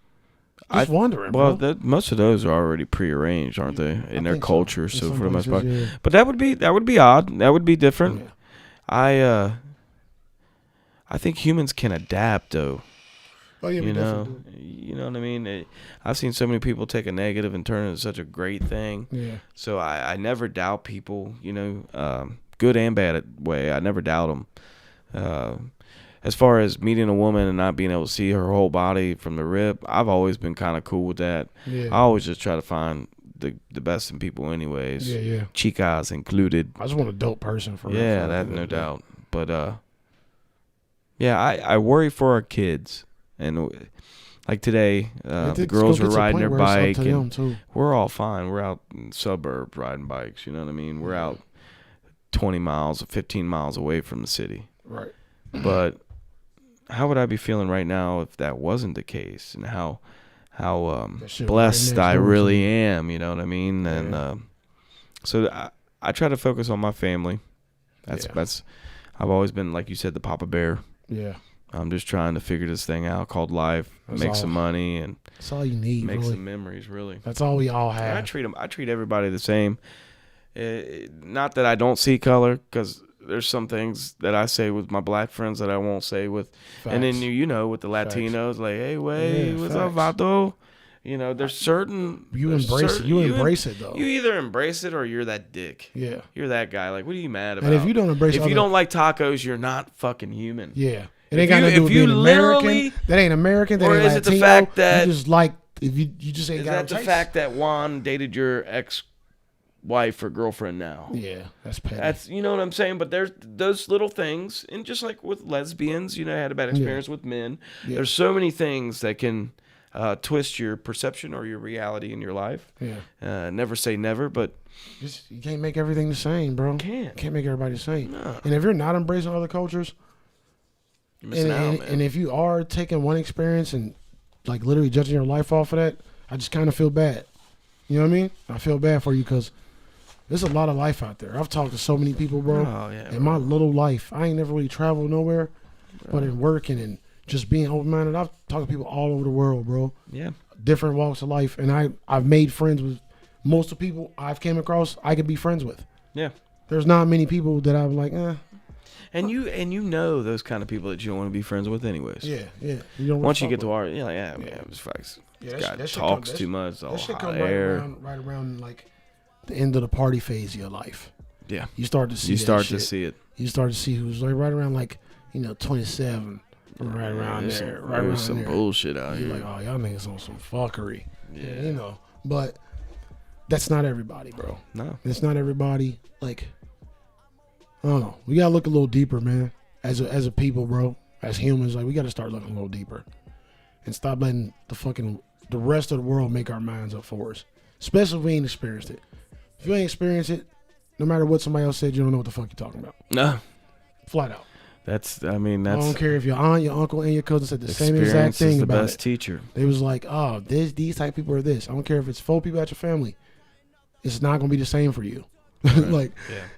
Just wondering. Well, bro. Most of those are already prearranged, aren't they, in their culture? So for the most part, yeah. But that would be odd. That would be different. Yeah. I think humans can adapt, though. Oh yeah, you know what I mean. I've seen so many people take a negative and turn it into such a great thing. Yeah. So I never doubt people. Good and bad way. I never doubt them. As far as meeting a woman and not being able to see her whole body from the rip, I've always been kind of cool with that. Yeah. I always just try to find the best in people, anyways. Yeah. Chicas included. I just want a dope person for. Yeah, that no doubt. But yeah, I worry for our kids. And like today, the girls were riding their bike, and we're all fine. We're out in suburbs riding bikes. You know what I mean? We're out 20 miles or 15 miles away from the city. Right. But how would I be feeling right now if that wasn't the case? And how blessed I really am. You know what I mean? And so I try to focus on my family. That's I've always been, like you said, the Papa Bear. Yeah. I'm just trying to figure this thing out called life, make some money, and that's all you need. Make some memories. Really, that's all we all have. I treat everybody the same. Not that I don't see color, because there's some things that I say with my black friends that I won't say with, facts. And then with the Latinos, facts. Like, hey, what's up, Vato? There's certain you embrace it though. You either embrace it or you're that dick. Yeah, you're that guy. Like, what are you mad about? And if you don't embrace, if you don't like tacos, you're not fucking human. Yeah. It ain't got nothing to do with being American. That ain't American. That or ain't is Latino. The fact that you just like if you just ain't got no taste? Is that the fact that Juan dated your ex-wife or girlfriend now? Yeah, that's petty. That's what I'm saying. But there's those little things, and just like with lesbians, I had a bad experience with men. Yeah. There's so many things that can twist your perception or your reality in your life. Yeah. Never say never, but you can't make everything the same, bro. You can't make everybody the same. No. And if you're not embracing other cultures. And if you are taking one experience and like literally judging your life off of that, I just kind of feel bad. You know what I mean? I feel bad for you because there's a lot of life out there. I've talked to so many people, bro. Oh, yeah, in my little life, I ain't never really traveled nowhere, but in working and just being open-minded, I've talked to people all over the world, bro. Yeah. Different walks of life, and I've made friends with most of the people I've came across. I could be friends with. Yeah. There's not many people that I'm like, And you know those kind of people that you don't want to be friends with anyways. Yeah. Once you get to our, it was facts. This guy talks too much. That shit come right around like the end of the party phase of your life. Yeah. You start to see it. You start to see who's like right around like, 27. Right around there. Right around some there. bullshit out here. You're like, oh, y'all niggas on some fuckery. Yeah. But that's not everybody, bro. No. It's not everybody. Like, I don't know. We gotta look a little deeper, man. As a people, bro. As humans, like we gotta start looking a little deeper, and stop letting the rest of the world make our minds up for us. Especially if we ain't experienced it. If you ain't experienced it, no matter what somebody else said, you don't know what the fuck you're talking about. No. Flat out. I don't care if your aunt, your uncle, and your cousin said the same exact thing is the about best it. teacher. They was like, oh, these type of people are this. I don't care if it's 4 people at your family. It's not gonna be the same for you. Right.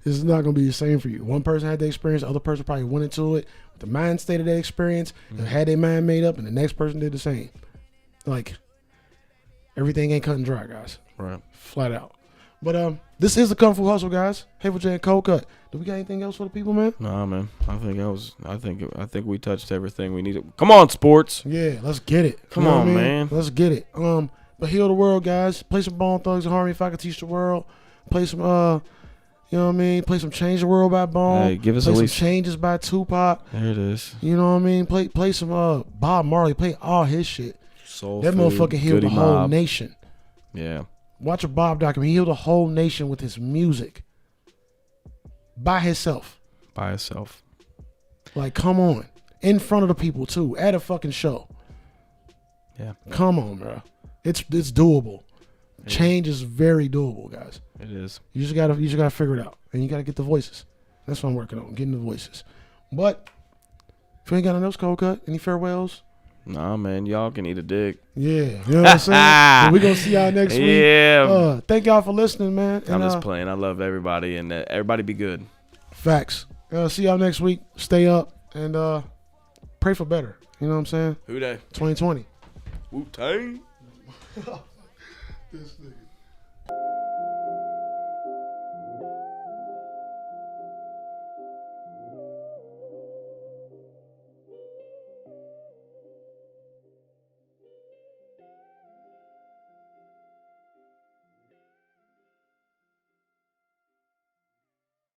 It's not gonna be the same for you. One person had the experience, the other person probably went into it with the mind state of their experience, and had their mind made up, and the next person did the same. Like, everything ain't cut and dry, guys. Right. Flat out. But this is the Kung Fu Hustle, guys. Hateful J and Cold Cut. Do we got anything else for the people, man? Nah, man. I think we touched everything we needed. Come on, sports. Yeah, let's get it. Come on, man. Let's get it. But heal the world, guys. Play some Bone Thugs and Harmony. If I could teach the world. Play some you know what I mean? Play some Change the World by Bone. Hey, give us play at some least Changes by Tupac. There it is. You know what I mean? Play some Bob Marley. Play all his shit. Soul that Food, motherfucker healed the whole nation. Yeah. Watch a Bob documentary. He healed the whole nation with his music. By himself. Like, come on. In front of the people, too. At a fucking show. Yeah. Come on, bro. It's doable. Yeah. Change is very doable, guys. It is. You just gotta figure it out. And you gotta get the voices. That's what I'm working on. Getting the voices. But if you ain't got nothing else, Cold Cut, any farewells? Nah, man. Y'all can eat a dick. Yeah. You know what I'm saying? We're gonna see y'all next week. Yeah. Thank y'all for listening, man. I'm just playing. I love everybody, and everybody be good. Facts. See y'all next week. Stay up and pray for better. You know what I'm saying? Who dat? 2020. Wu-Tang. This nigga.